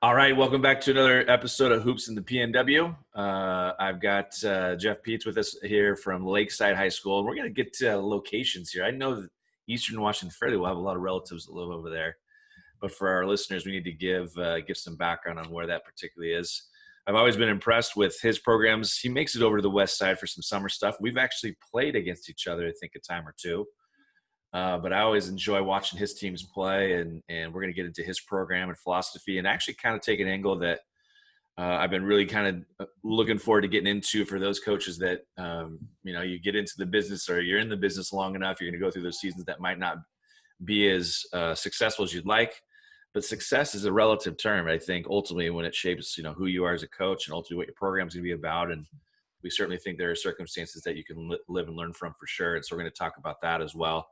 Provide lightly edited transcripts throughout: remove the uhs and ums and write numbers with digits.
All right, welcome back to another episode of Hoops in the P.N.W. I've got Jeff Pietz with us here from Lakeside High School. We're going to get to locations here. I know that Eastern Washington fairly well have a lot of relatives that live over there, but for our listeners, we need to give some background on where that particularly is. I've always been impressed with his programs. He makes it over to the west side for some summer stuff. We've actually played against each other, I think, a time or two. But I always enjoy watching his teams play, and we're going to get into his program and philosophy and actually kind of take an angle that I've been really kind of looking forward to getting into for those coaches that, you get into the business or you're in the business long enough, you're going to go through those seasons that might not be as successful as you'd like. But success is a relative term, I think, ultimately when it shapes, who you are as a coach and ultimately what your program is going to be about. And we certainly think there are circumstances that you can live and learn from for sure. And so we're going to talk about that as well.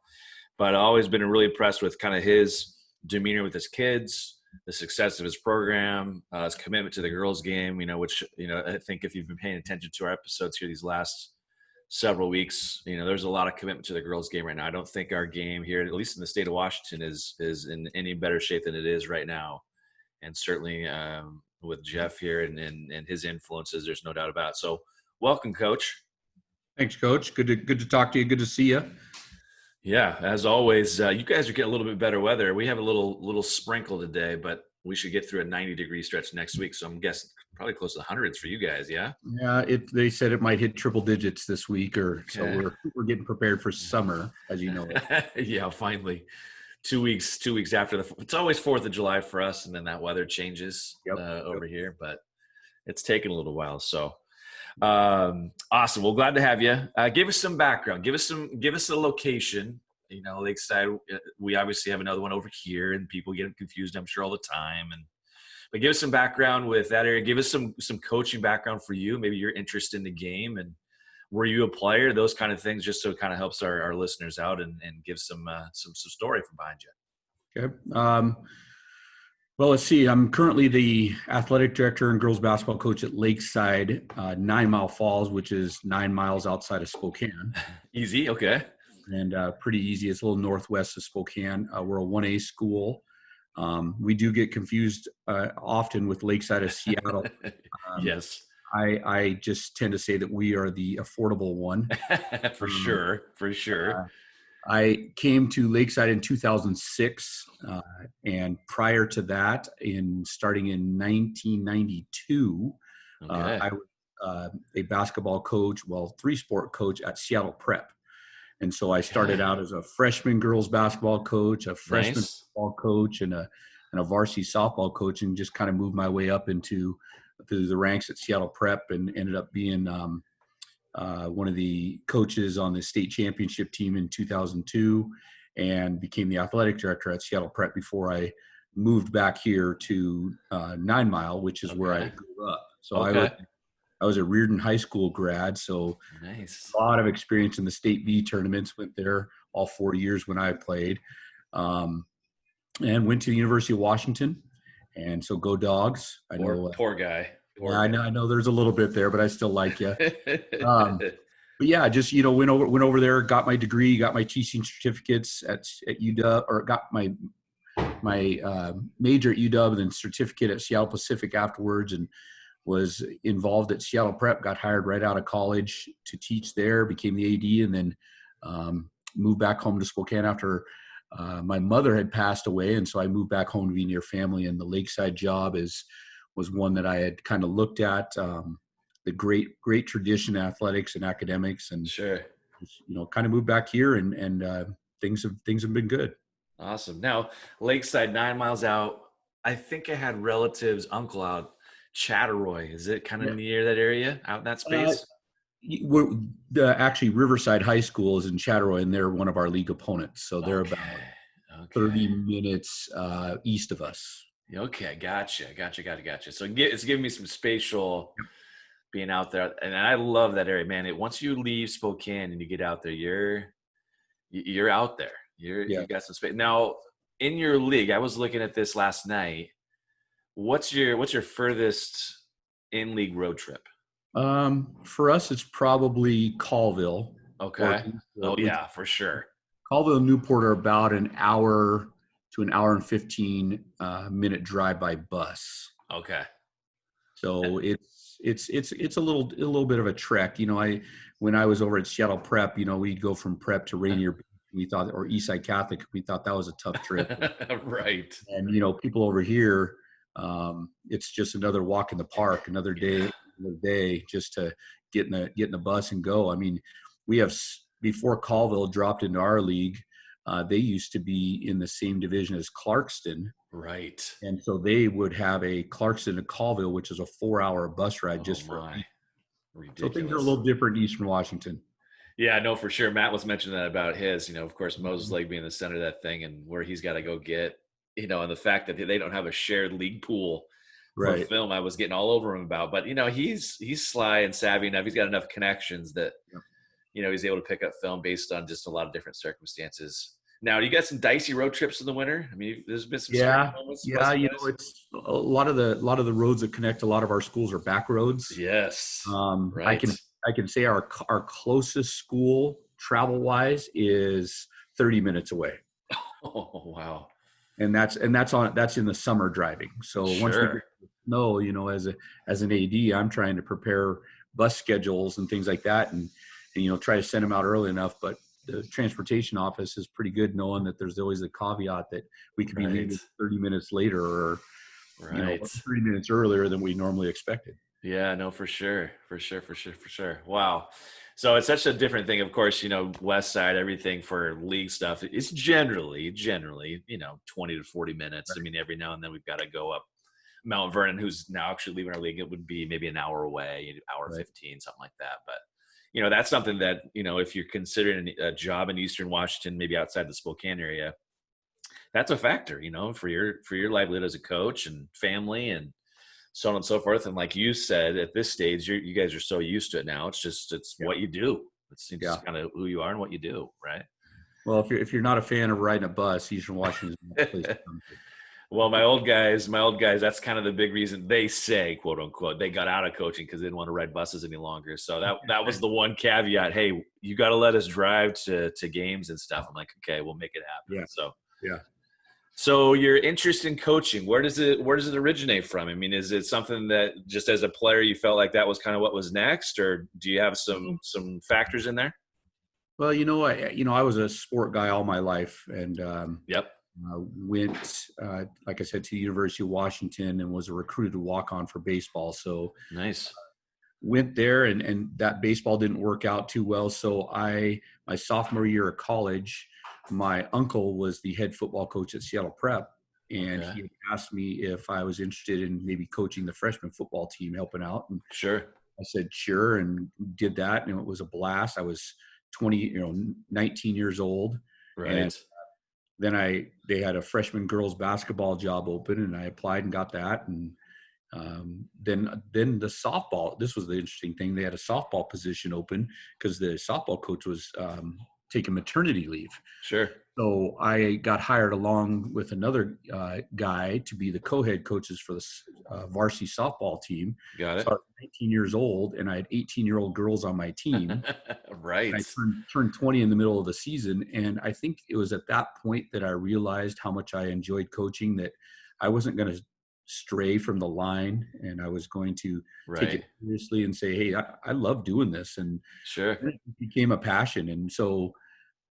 But I've always been really impressed with kind of his demeanor with his kids, the success of his program, his commitment to the girls' game, which, I think if you've been paying attention to our episodes here these last several weeks, there's a lot of commitment to the girls' game right now. I don't think our game here, at least in the state of Washington, is in any better shape than it is right now. And certainly with Jeff here and his influences, there's no doubt about it. So welcome, Coach. Thanks, Coach. Good to talk to you. Good to see you. Yeah, as always, you guys are getting a little bit better weather. We have a little sprinkle today, but we should get through a 90-degree stretch next week. So I'm guessing probably close to the hundreds for you guys. Yeah. Yeah. They said it might hit triple digits this week, so we're getting prepared for summer, as you know. Yeah, finally, 2 weeks after it's always 4th of July for us, and then that weather changes over here, but it's taken a little while. So. Awesome. Well, glad to have you. Give us some background. Give us a location. Lakeside. We obviously have another one over here, and people get confused, I'm sure, all the time. But give us some background with that area. Give us some coaching background for you. Maybe your interest in the game, and were you a player? Those kind of things, just so it kind of helps our listeners out and give some story from behind you. Okay. Well, let's see. I'm currently the athletic director and girls basketball coach at Lakeside, 9 Mile Falls, which is 9 miles outside of Spokane. Easy. Okay. And pretty easy. It's a little northwest of Spokane. We're a 1A school. We do get confused often with Lakeside of Seattle. Yes. I just tend to say that we are the affordable one. For sure. I came to Lakeside in 2006, and prior to that, starting in 1992, I was a basketball coach, 3-sport coach at Seattle Prep. And so I started out as a freshman girls basketball coach, a freshman football coach, and a varsity softball coach, and just kind of moved my way up through the ranks at Seattle Prep, and ended up being one of the coaches on the state championship team in 2002, and became the athletic director at Seattle Prep before I moved back here to 9 Mile, which is where I grew up. So I was a Reardon High School grad, so nice. A lot of experience in the state B tournaments. Went there all 4 years when I played, and went to the University of Washington. And so go Dogs. Poor guy. I know there's a little bit there, but I still like you. But yeah, just, went over there, got my degree, got my teaching certificates at UW, or got my major at UW, and then certificate at Seattle Pacific afterwards, and was involved at Seattle Prep, got hired right out of college to teach there, became the AD, and then moved back home to Spokane after my mother had passed away. And so I moved back home to be near family, and the Lakeside job was one that I had kind of looked at, the great tradition, athletics and academics, and sure, kind of moved back here, and things have been good. Awesome. Now, Lakeside, 9 miles out. I think I had relatives, uncle out Chatteroy. Is it kind of near that area, out in that space? Actually, Riverside High School is in Chatteroy, and they're one of our league opponents. So they're about 30 minutes east of us. Okay, gotcha. So it's giving me some spatial being out there, and I love that area, man. Once you leave Spokane and you get out there, you're out there. You got some space. Now, in your league, I was looking at this last night. What's your furthest in-league road trip? For us, it's probably Colville. Okay. Oh yeah, for sure. Colville and Newport are about an hour to an hour and 15 minute drive by bus. Okay. So it's a little bit of a trek. When I was over at Seattle Prep, we'd go from Prep to Rainier Beach. We thought, or Eastside Catholic, we thought that was a tough trip. Right. And people over here, it's just another walk in the park, another day just to get in the bus and go. I mean, we have, before Colville dropped into our league, they used to be in the same division as Clarkston. Right. And so they would have a Clarkston to Colville, which is a 4-hour bus ride just for a week. Ridiculous. So things are a little different in Eastern Washington. Yeah, no, for sure. Matt was mentioning that about his, of course, Moses Lake being the center of that thing and where he's got to go get, and the fact that they don't have a shared league pool for film, I was getting all over him about. But, he's sly and savvy enough. He's got enough connections that, he's able to pick up film based on just a lot of different circumstances. Now, you got some dicey road trips in the winter? I mean, there's been some moments. Yeah, it's a lot of the roads that connect a lot of our schools are back roads. Yes. Right. I can say our closest school travel wise is 30 minutes away. Oh, wow. And that's in the summer driving. So once we know, as an AD, I'm trying to prepare bus schedules and things like that, and try to send them out early enough. But the transportation office is pretty good knowing that there's always a caveat that we could be leaving 30 minutes later or 30 minutes earlier than we normally expected. Yeah, no, for sure. Wow. So it's such a different thing. Of course, West Side, everything for league stuff is generally, 20 to 40 minutes. Right. I mean, every now and then we've got to go up Mount Vernon, who's now actually leaving our league. It would be maybe an hour away, hour 15, something like that. But, that's something that, if you're considering a job in Eastern Washington, maybe outside the Spokane area, that's a factor, for your livelihood as a coach and family and so on and so forth. And like you said, at this stage, you guys are so used to it now. It's what you do. It's kind of who you are and what you do, right? Well, if you're not a fan of riding a bus, Eastern Washington is the place to come to. Well, my old guys, that's kind of the big reason they say, quote unquote, they got out of coaching because they didn't want to ride buses any longer. So that was the one caveat. Hey, you got to let us drive to games and stuff. I'm like, okay, we'll make it happen. Yeah. So, yeah. So your interest in coaching, where does it originate from? I mean, is it something that just as a player you felt like that was kind of what was next, or do you have some factors in there? Well, I was a sport guy all my life, and went, like I said, to the University of Washington and was recruited to walk on for baseball. So nice. Went there, and that baseball didn't work out too well. So my sophomore year of college, my uncle was the head football coach at Seattle Prep, and he asked me if I was interested in maybe coaching the freshman football team, helping out. And sure. I said, sure, and did that. And it was a blast. I was 19 years old. Right. And then they had a freshman girls basketball job open, and I applied and got that. And then the softball, this was the interesting thing. They had a softball position open because the softball coach was taking maternity leave. Sure. So I got hired along with another guy to be the co-head coaches for the varsity softball team. Got it. So I was 19 years old, and I had 18-year-old girls on my team. Right. And I turned 20 in the middle of the season, and I think it was at that point that I realized how much I enjoyed coaching, that I wasn't going to stray from the line, and I was going to take it seriously and say, hey, I love doing this. And sure, it became a passion. And so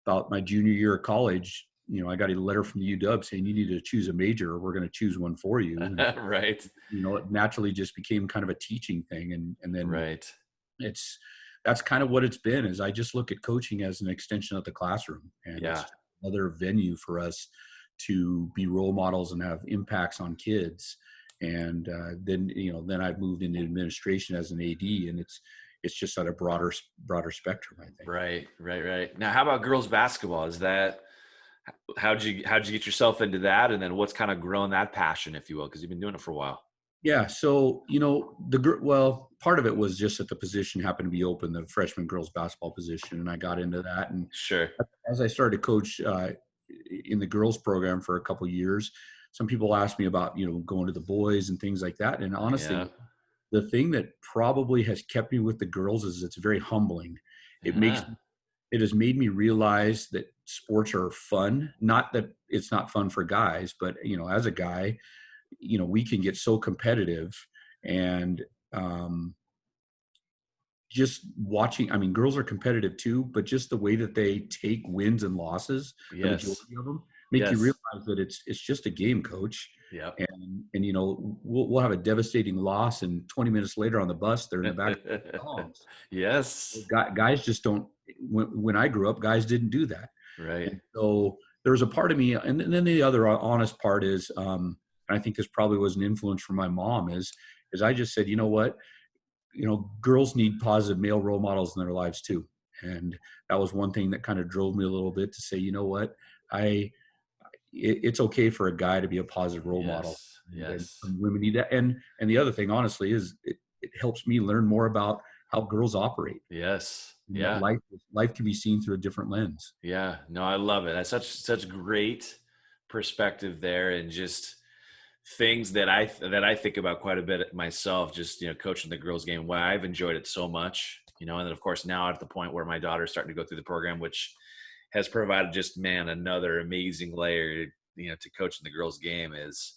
about my junior year of college, I got a letter from the UW saying you need to choose a major, or we're going to choose one for you. And, right. It naturally just became kind of a teaching thing. And then that's kind of what it's been, is I just look at coaching as an extension of the classroom, and it's another venue for us to be role models and have impacts on kids. And then I've moved into administration as an AD, and it's just at a broader spectrum, I think. Right. Now, how about girls basketball? Is that, how'd you get yourself into that? And then what's kind of grown that passion, if you will, because you've been doing it for a while. Yeah. So, part of it was just that the position happened to be open, the freshman girls basketball position. And I got into that. And sure, as I started to coach in the girls program for a couple of years, some people asked me about, going to the boys and things like that. And honestly, the thing that probably has kept me with the girls is it's very humbling. It has made me realize that sports are fun. Not that it's not fun for guys, but as a guy, we can get so competitive, and just watching, I mean, girls are competitive too, but just the way that they take wins and losses, the Yes. majority of them, make you Yes. realize that it's just a game, coach. Yep. And we'll have a devastating loss, and 20 minutes later on the bus, they're in the back of the homes. Yes. Guys just don't. When I grew up, guys didn't do that. Right. And so there's a part of me, and then the other honest part is, and I think this probably was an influence from my mom, is I just said, you know what, girls need positive male role models in their lives too. And that was one thing that kind of drove me a little bit to say, you know what, it's okay for a guy to be a positive role model, Yes. and Yes. women need that. And the other thing, honestly, is it helps me learn more about how girls operate, Yes. and that Yeah. life can be seen through a different lens. Yeah. No, I love it. That's such great perspective there, and just things that I think about quite a bit myself, just coaching the girls game. Why I've enjoyed it so much, and then of course now at the point where my daughter's starting to go through the program, which has provided just, man, another amazing layer, to coaching the girls game, is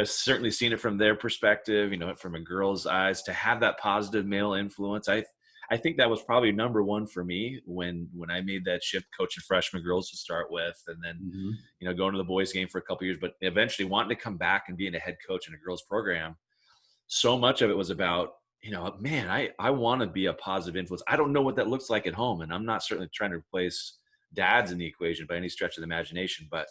certainly seeing it from their perspective, from a girl's eyes, to have that positive male influence. I think that was probably number one for me when I made that shift, coaching freshman girls to start with, and then Mm-hmm. going to the boys game for a couple years, but eventually wanting to come back and being a head coach in a girls program. So much of it was about, man, I want to be a positive influence. I don't know what that looks like at home, and I'm not certainly trying to replace dads in the equation by any stretch of the imagination, but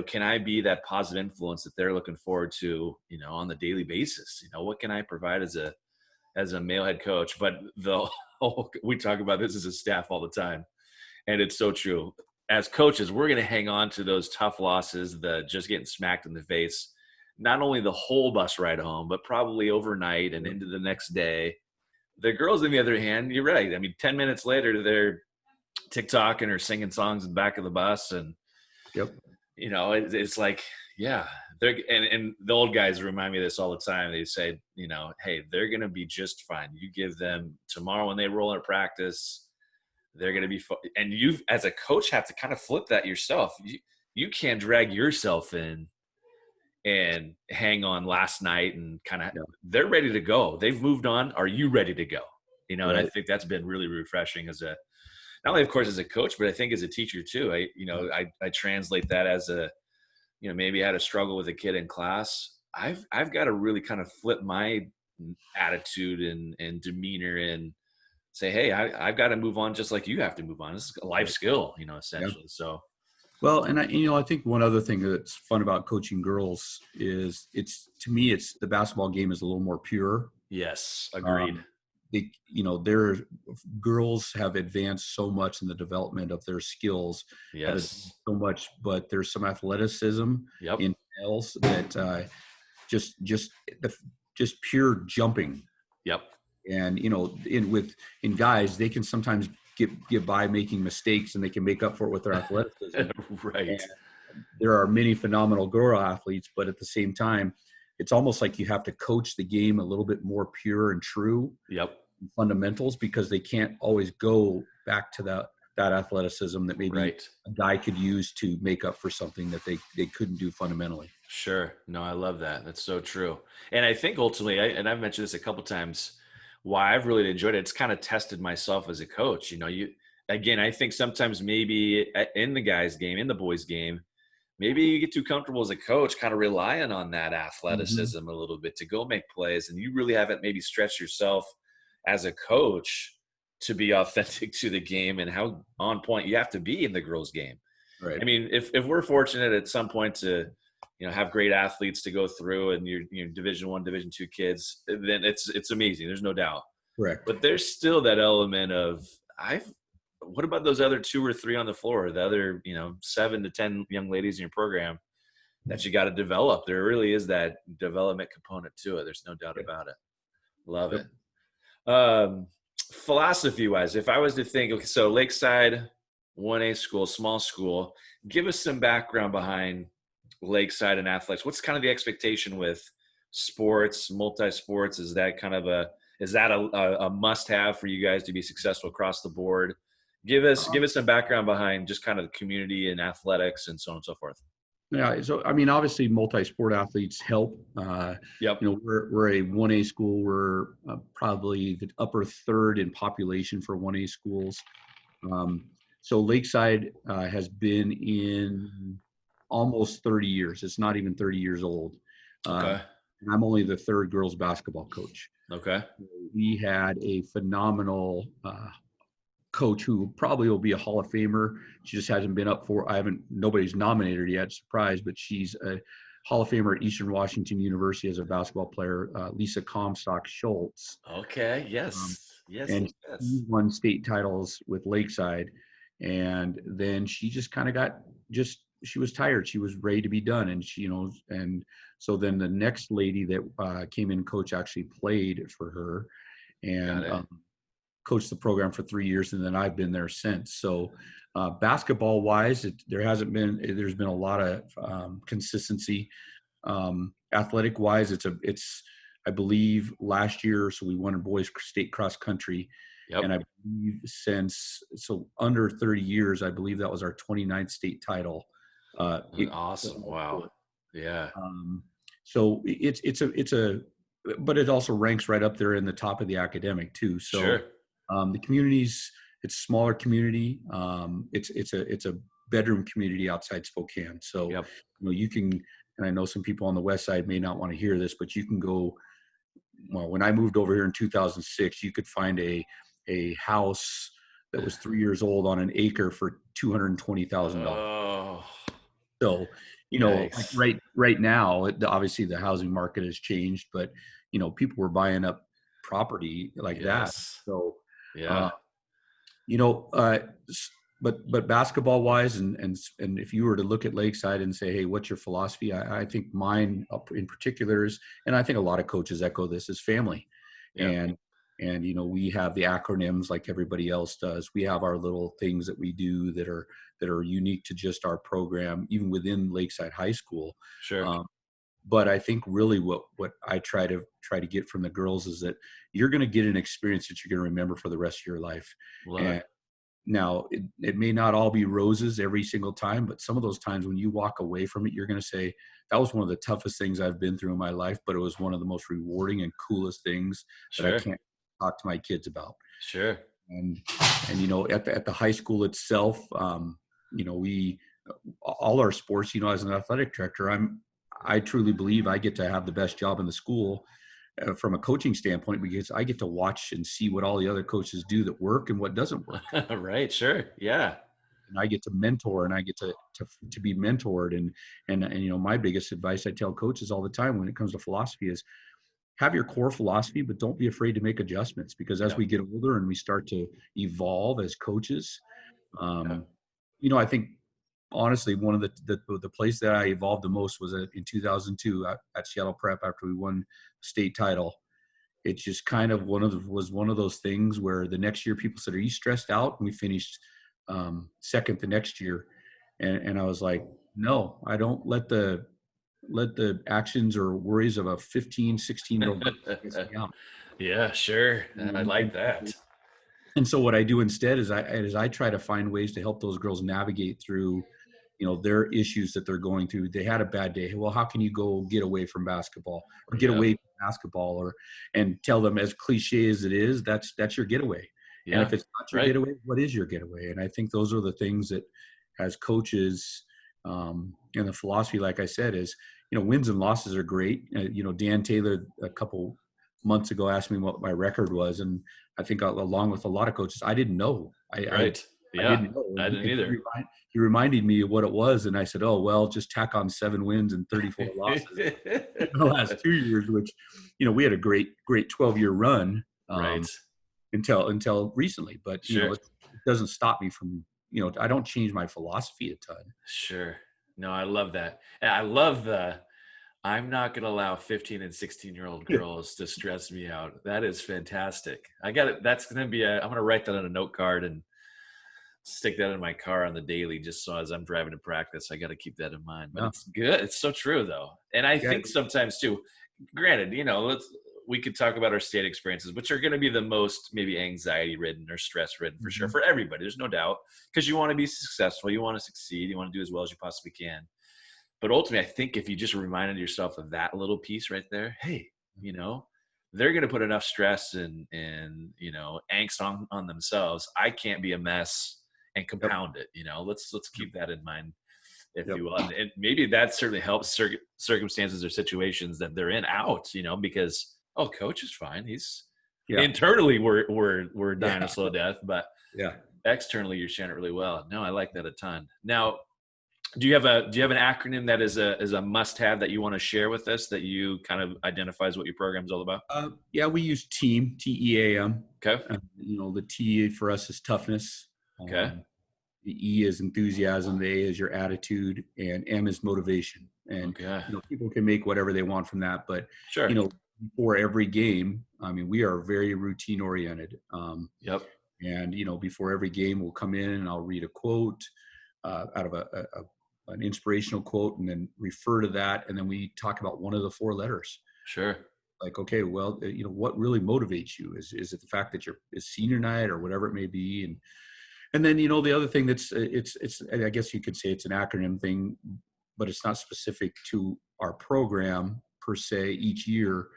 can I be that positive influence that they're looking forward to, on the daily basis? What can I provide as a male head coach? But the whole, we talk about this as a staff all the time, and it's so true. As coaches, we're going to hang on to those tough losses, the just getting smacked in the face, not only the whole bus ride home, but probably overnight and into the next day. The girls, on the other hand, you're right. I mean, 10 minutes later, they're TikToking or singing songs in the back of the bus. And, Yep. it's like, yeah, and the old guys remind me of this all the time. They say, hey, they're going to be just fine. You give them tomorrow when they roll into practice, they're going to be and you as a coach have to kind of flip that yourself. You can't drag yourself in and hang on last night and kind of, Yeah. they're ready to go. They've moved on. Are you ready to go? And I Right. think that's been really refreshing as not only of course as a coach, but I think as a teacher too. I translate that as maybe I had a struggle with a kid in class. I've got to really kind of flip my attitude and demeanor and say, hey, I've got to move on just like you have to move on. This is a life skill, Yeah. essentially. So, Well, and I think one other thing that's fun about coaching girls is to me, it's the basketball game is a little more pure. yes, agreed. Their girls have advanced so much in the development of their skills, have Yes. advanced so much, but there's some athleticism Yep. in males that just just pure jumping. Yep. And in guys, they can sometimes get by making mistakes, and they can make up for it with their athleticism. Right. And there are many phenomenal girl athletes, but at the same time, it's almost like you have to coach the game a little bit more pure and true Yep. fundamentals, because they can't always go back to that athleticism that maybe Right. a guy could use to make up for something that they couldn't do fundamentally. Sure. No, I love that. That's so true. And I think ultimately, and I've mentioned this a couple times, why I've really enjoyed it. It's kind of tested myself as a coach. Again, I think sometimes maybe in the guys' game, in the boys' game, maybe you get too comfortable as a coach, kind of relying on that Mm-hmm. athleticism a little bit to go make plays, and you really haven't maybe stretched yourself as a coach to be authentic to the game and how on point you have to be in the girls' game. Right. I mean, if we're fortunate at some point to, have great athletes to go through, and your Division I, Division II kids, then it's amazing. There's no doubt. Correct. But there's still that element of what about those other two or three on the floor, the other 7 to 10 young ladies in your program that you got to develop. There really is that development component to it. There's no doubt Yep. about it. Love Yep. it. Philosophy wise, if I was to think, okay, so Lakeside, 1A school, small school, give us some background behind Lakeside and athletics. What's kind of the expectation with sports, multi-sports? Is that kind of a must have for you guys to be successful across the board? Give us some background behind just kind of the community and athletics and so on and so forth. Yeah, so I mean, obviously, multi-sport athletes help. Yep. We're a 1A school. We're probably the upper third in population for 1A schools. So Lakeside has been in almost 30 years. It's not even 30 years old. Okay. And I'm only the third girls basketball coach. Okay. We had a phenomenal coach who probably will be a Hall of Famer. She just hasn't been up for, nobody's nominated her yet, surprise, but she's a Hall of Famer at Eastern Washington University as a basketball player, Lisa Comstock Schultz. Okay. Yes. Yes. And Yes. she won state titles with Lakeside. And then she just kind of she was tired. She was ready to be done. And and so then the next lady that came in, coach, actually played for her and coached the program for 3 years. And then I've been there since. So basketball wise, there's been a lot of consistency. Athletic wise, I believe last year, so we won in boys state cross country. Yep. And I believe under 30 years, I believe that was our 29th state title. Awesome. Wow. Yeah. So but it also ranks right up there in the top of the academic too. So sure. The communities, it's a smaller community. It's a bedroom community outside Spokane. So, yep. You can, and I know some people on the west side may not want to hear this, but you can go, well, when I moved over here in 2006, you could find a house that was 3 years old on an acre for $220,000. Oh. So, like right now, obviously the housing market has changed, but people were buying up property like that. So, yeah. But basketball wise, and if you were to look at Lakeside and say, hey, what's your philosophy? I think mine in particular is, and I think a lot of coaches echo this, is family. Yeah. And we have the acronyms like everybody else does. We have our little things that we do that are unique to just our program, even within Lakeside High School. Sure. But I think really what I try to get from the girls is that you're going to get an experience that you're going to remember for the rest of your life. Now, it may not all be roses every single time, but some of those times when you walk away from it, you're going to say, that was one of the toughest things I've been through in my life, but it was one of the most rewarding and coolest things that I can't talk to my kids about. Sure. And at the high school itself, all our sports, as an athletic director, I truly believe I get to have the best job in the school from a coaching standpoint, because I get to watch and see what all the other coaches do that work and what doesn't work. Right. Sure. Yeah. And I get to mentor, and I get to be mentored. And my biggest advice I tell coaches all the time when it comes to philosophy is have your core philosophy, but don't be afraid to make adjustments, because as we get older and we start to evolve as coaches, I think honestly, one of the place that I evolved the most was in 2002 at Seattle Prep after we won state title. It's just kind of was one of those things where the next year people said, "Are you stressed out?" And we finished second the next year, and I was like, "No, I don't let the actions or worries of a 15, 16-year-old stress me out." Yeah, sure. I like that. And so what I do instead is I try to find ways to help those girls navigate through, their issues that they're going through. They had a bad day. Well, how can you go get away from basketball or get away from basketball, and tell them, as cliche as it is, that's your getaway. Yeah. And if it's not your getaway, what is your getaway? And I think those are the things that as coaches, and the philosophy, like I said, is, wins and losses are great. Dan Taylor a couple months ago asked me what my record was, and I think along with a lot of coaches, I didn't know. I didn't know. I didn't either. He reminded me of what it was, and I said, "Oh well, just tack on 7 wins and 34 losses in the last 2 years." Which, we had a great 12-year run, until recently. But it doesn't stop me from, I don't change my philosophy a ton. Sure. No, I love that. And I love I'm not going to allow 15 and 16-year-old girls to stress me out. That is fantastic. I got it. That's going to be I'm going to write that on a note card and stick that in my car on the daily, just so as I'm driving to practice, I got to keep that in mind. But it's good. It's so true though. And I think sometimes too, granted, we could talk about our state experiences, which are going to be the most maybe anxiety ridden or stress ridden for sure for everybody. There's no doubt, because you want to be successful, you want to succeed, you want to do as well as you possibly can. But ultimately, I think if you just reminded yourself of that little piece right there, hey, they're going to put enough stress and angst on themselves. I can't be a mess and compound it. Let's keep that in mind, if you will. And maybe that certainly helps circumstances or situations that they're in out, because coach is fine. He's internally we're dying a slow death, but externally you're sharing it really well. No, I like that a ton. Now, do you have an acronym that is a must-have that you want to share with us, that you kind of identifies what your program is all about? We use TEAM, TEAM. Okay. The T for us is toughness. Okay. The E is enthusiasm. The A is your attitude, and M is motivation. And people can make whatever they want from that, but sure. Before every game, we are very routine oriented. And before every game, we'll come in and I'll read a quote out of an inspirational quote, and then refer to that, and then we talk about one of the 4 letters. Sure. Like, okay, well, what really motivates you? Is it the fact that it's senior night or whatever it may be? And then the other thing that's it's I guess you could say it's an acronym thing, but it's not specific to our program per se. Each year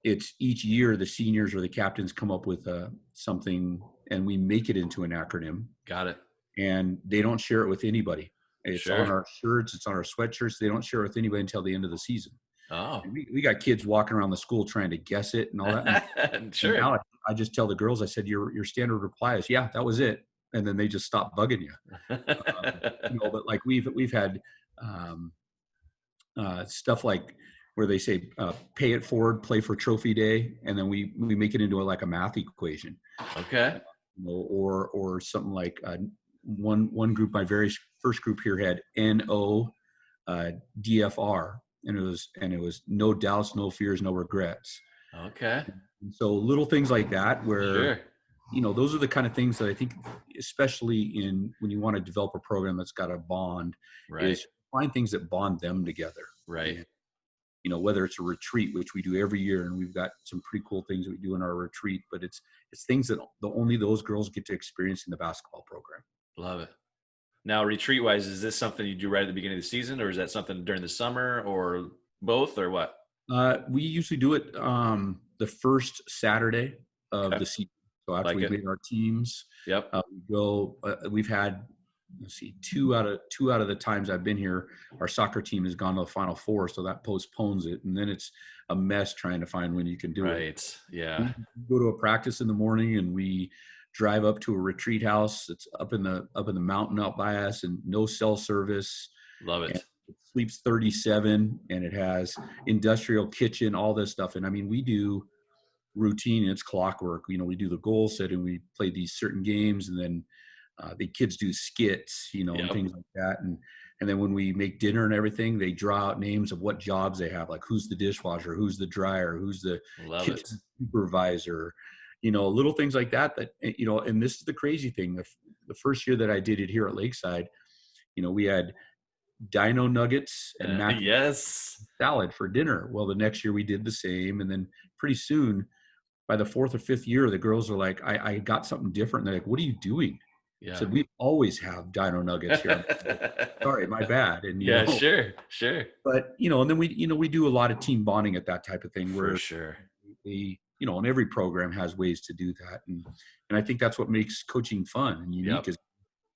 the seniors or the captains come up with something, and we make it into an acronym. Got it. And they don't share it with anybody. It's sure. on our shirts. It's on our sweatshirts. They don't share it with anybody until the end of the season. Oh, and we got kids walking around the school trying to guess it and all that. And, sure. And now I just tell the girls, I said, your standard reply is, yeah, that was it. And then they just stop bugging you. But like we've had stuff like where they say, pay it forward, play for trophy day. And then we make it into a math equation. Okay. Or something like, one group, my very first group here had NO DFR, and it was no doubts, no fears, no regrets. Okay. And so little things like that, where sure. Those are the kind of things that I think, especially when you want to develop a program that's got a bond, right, is find things that bond them together. Right. And, whether it's a retreat, which we do every year, and we've got some pretty cool things that we do in our retreat, but it's things that only those girls get to experience in the basketball program. Love it. Now, retreat-wise, is this something you do right at the beginning of the season, or is that something during the summer, or both, or what? We usually do it the first Saturday of the season. So after we made our teams, we go. We've had, two out of the times I've been here, our soccer team has gone to the Final Four, so that postpones it, and then it's a mess trying to find when you can do it. Right. Yeah. We go to a practice in the morning, and we drive up to a retreat house. It's up in the mountain out by us, and no cell service. Love it. And it sleeps 37, and it has industrial kitchen, all this stuff. And we do routine, and it's clockwork. We do the goal setting, we play these certain games, and then the kids do skits, and things like that. And then when we make dinner and everything, they draw out names of what jobs they have, like who's the dishwasher, who's the dryer, who's the kitchen supervisor, little things like that, and this is the crazy thing. The first year that I did it here at Lakeside, we had dino nuggets and mac salad for dinner. Well, the next year we did the same. And then pretty soon, by the 4th or 5th year, the girls are like, I got something different. And they're like, what are you doing? I said, we always have dino nuggets here. Sorry, my bad. And sure. But and then we do a lot of team bonding at that type of thing, where for sure. And every program has ways to do that. And I think that's what makes coaching fun and unique is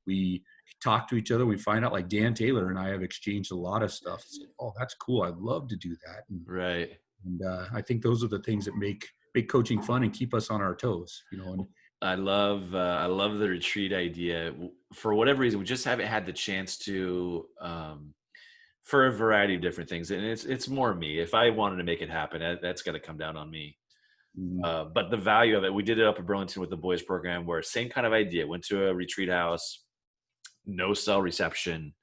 we talk to each other. We find out, like Dan Taylor and I have exchanged a lot of stuff. Oh, that's cool. I'd love to do that. And I think those are the things that make coaching fun and keep us on our toes, And I love the retreat idea. For whatever reason, we just haven't had the chance to, for a variety of different things. And it's more me. If I wanted to make it happen, that's got to come down on me. But the value of it, we did it up in Burlington with the boys program, where same kind of idea, went to a retreat house, no cell reception,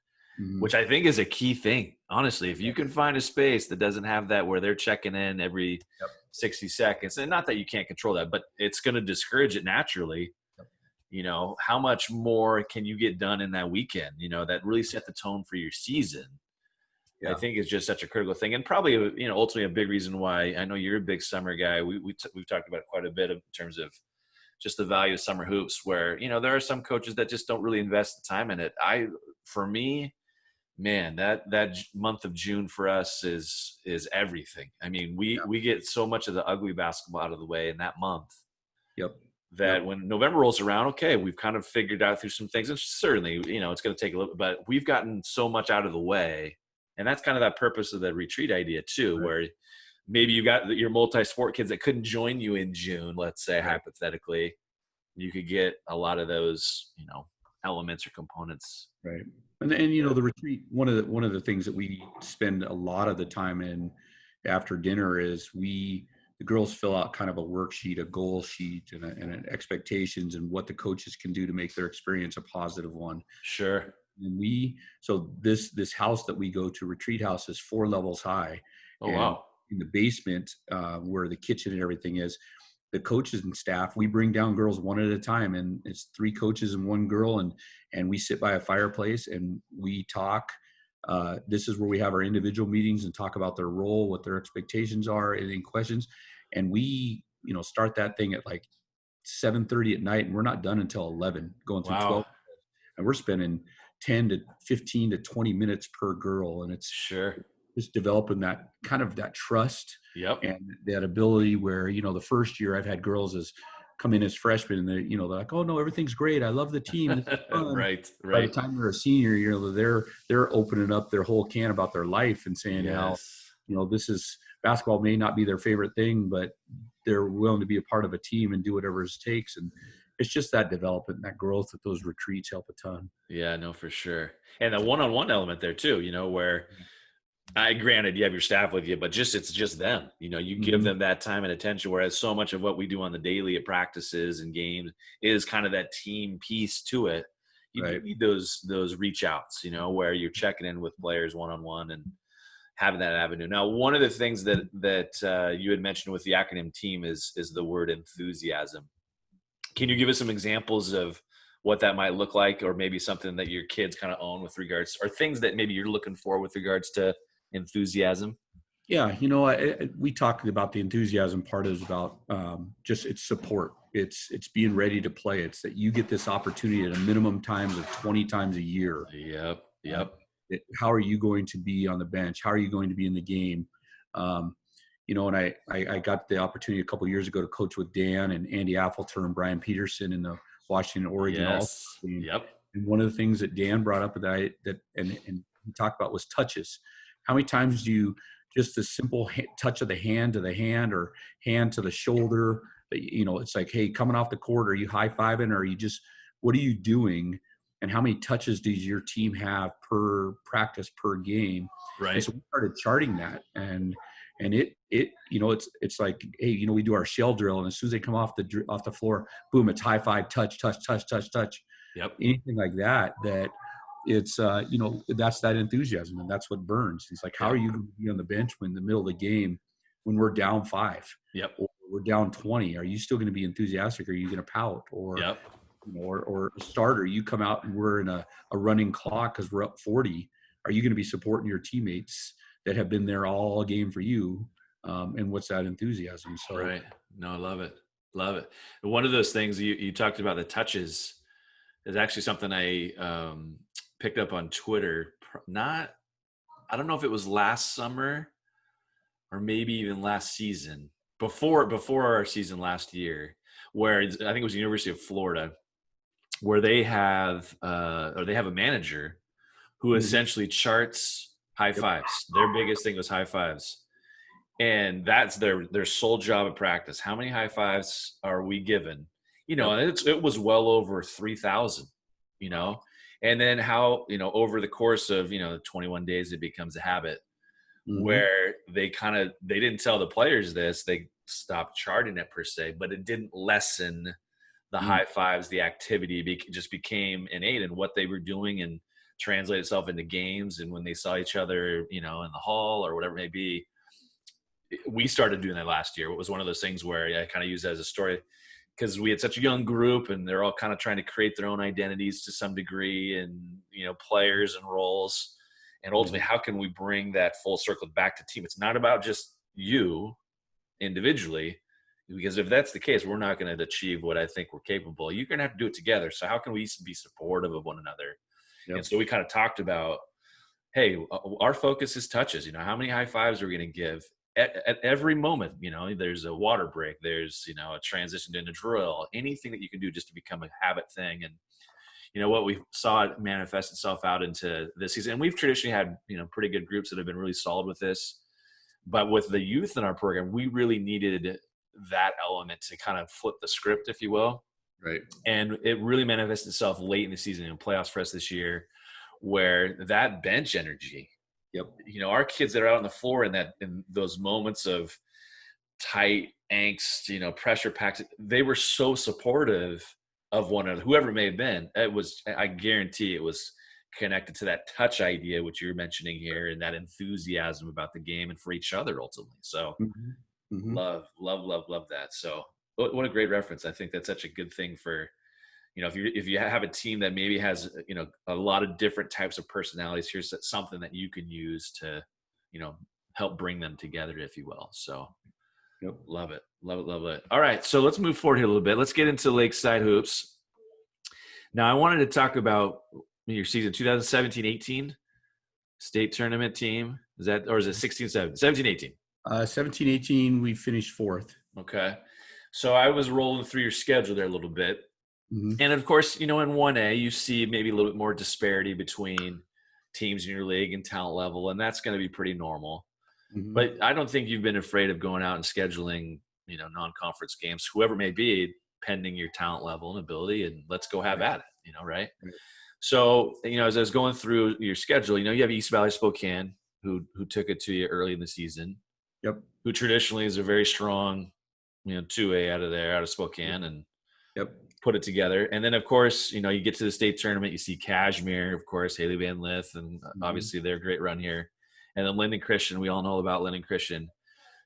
which I think is a key thing. Honestly, if you can find a space that doesn't have that, where they're checking in every 60 seconds, and not that you can't control that, but it's going to discourage it naturally. How much more can you get done in that weekend, that really set the tone for your season? I think is just such a critical thing, and probably ultimately a big reason why I know you're a big summer guy. We've talked about it quite a bit in terms of just the value of summer hoops, where there are some coaches that just don't really invest the time in it. For me, man, that month of June for us is everything. I mean, we get so much of the ugly basketball out of the way in that month. Yep. That when November rolls around, okay, we've kind of figured out through some things. And certainly, it's going to take a little, but we've gotten so much out of the way. And that's kind of that purpose of the retreat idea too, where maybe you got your multi-sport kids that couldn't join you in June, let's say, hypothetically, you could get a lot of those, elements or components. Right. And the retreat, one of the things that we spend a lot of the time in after dinner is the girls fill out kind of a worksheet, a goal sheet, and an expectations and what the coaches can do to make their experience a positive one. Sure. And so this house that we go to, retreat house, is 4 levels high. Oh, wow. In the basement, where the kitchen and everything is, the coaches and staff, we bring down girls one at a time, and it's 3 coaches and 1 girl, and we sit by a fireplace and we talk. This is where we have our individual meetings and talk about their role, what their expectations are, any questions. And we, start that thing at like 7:30 at night, and we're not done until 11, going through 12. And we're spending 10 to 15 to 20 minutes per girl. And it's just developing that kind of that trust and that ability where, the first year I've had girls come in as freshmen, and they're like, oh no, everything's great. I love the team. This is fun. Right. By the time they're a senior, they're opening up their whole can about their life and saying how, this is basketball may not be their favorite thing, but they're willing to be a part of a team and do whatever it takes. And it's just that development, that growth that those retreats help a ton. Yeah, no, for sure. And the one-on-one element there too, where granted you have your staff with you, but it's just them, you give them that time and attention. Whereas so much of what we do on the daily at practices and games is kind of that team piece to it. You do need those reach outs, where you're checking in with players one-on-one and having that avenue. Now, one of the things that you had mentioned with the acronym team is the word enthusiasm. Can you give us some examples of what that might look like, or maybe something that your kids kind of own with regards, or things that maybe you're looking for with regards to enthusiasm? Yeah. We talked about the enthusiasm part is about just it's support. It's being ready to play. It's that you get this opportunity at a minimum times of 20 times a year. Yep. How are you going to be on the bench? How are you going to be in the game? And I got the opportunity a couple of years ago to coach with Dan and Andy Appleton and Brian Peterson in the Washington, Oregon All-Star team. Yep. And one of the things that Dan brought up that he talked about was touches. How many times do you just the simple touch of the hand to the hand or hand to the shoulder? It's like, hey, coming off the court, are you high-fiving, or are you just, what are you doing? And how many touches does your team have per practice, per game? Right. And so we started charting that, and it's like, hey, we do our shell drill, and as soon as they come off the floor, boom, it's high five, touch. Yep. Anything like that it's that's that enthusiasm, and that's what burns. It's like, how are you going to be on the bench when in the middle of the game, when we're down 5, or we're down 20? Are you still going to be enthusiastic? Or are you going to pout? Or or a starter, you come out and we're in a running clock because we're up 40. Are you going to be supporting your teammates that have been there all game for you? And what's that enthusiasm? So right. No, I love it. One of those things you talked about, the touches, is actually something I picked up on Twitter. I don't know if it was last summer or maybe even last season, before our season last year, where I think it was the University of Florida, where they have a manager who essentially charts high fives. Their biggest thing was high fives. And that's their sole job at practice. How many high fives are we given? And it was well over 3,000, and then how, over the course of, 21 days, it becomes a habit where they didn't tell the players this, they stopped charting it per se, but it didn't lessen the high fives. The activity just became innate in what they were doing and translate itself into games. And when they saw each other, in the hall or whatever it may be, we started doing that last year. It was one of those things where I kind of use that as a story, because we had such a young group and they're all kind of trying to create their own identities to some degree, and, players and roles. And ultimately, how can we bring that full circle back to team? It's not about just you individually, because if that's the case, we're not going to achieve what I think we're capable. You're going to have to do it together. So how can we be supportive of one another? Yep. And so we kind of talked about, hey, our focus is touches. How many high fives are we going to give at every moment? There's a water break, there's a transition into drill, anything that you can do just to become a habit thing. And what we saw it manifest itself out into this season. And we've traditionally had pretty good groups that have been really solid with this. But with the youth in our program, we really needed that element to kind of flip the script, if you will. Right. And it really manifested itself late in the season in playoffs for us this year, where that bench energy, yep, our kids that are out on the floor in those moments of tight angst, pressure packed, they were so supportive of one another, whoever it may have been. I guarantee it was connected to that touch idea, which you're mentioning here, and that enthusiasm about the game and for each other ultimately. So love that. So what a great reference. I think that's such a good thing for, if you have a team that maybe has, a lot of different types of personalities, here's something that you can use to, help bring them together, if you will. So yep. Love it. All right. So let's move forward here a little bit. Let's get into Lakeside hoops. Now I wanted to talk about your season 2017-18 state tournament team. Is it 17-18? 17-18, we finished fourth. Okay. So I was rolling through your schedule there a little bit. And of course, in 1A, you see maybe a little bit more disparity between teams in your league and talent level, and that's going to be pretty normal. But I don't think you've been afraid of going out and scheduling, non-conference games, whoever it may be, pending your talent level and ability, and let's go have at it, right? So, as I was going through your schedule, you have East Valley Spokane, who took it to you early in the season. Yep. Who traditionally is a very strong, 2A out of Spokane, and put it together. And then, of course, you get to the state tournament, you see Kashmir, of course, Haley Van Lith, and obviously their great run here. And then Linden Christian, we all know about Linden Christian.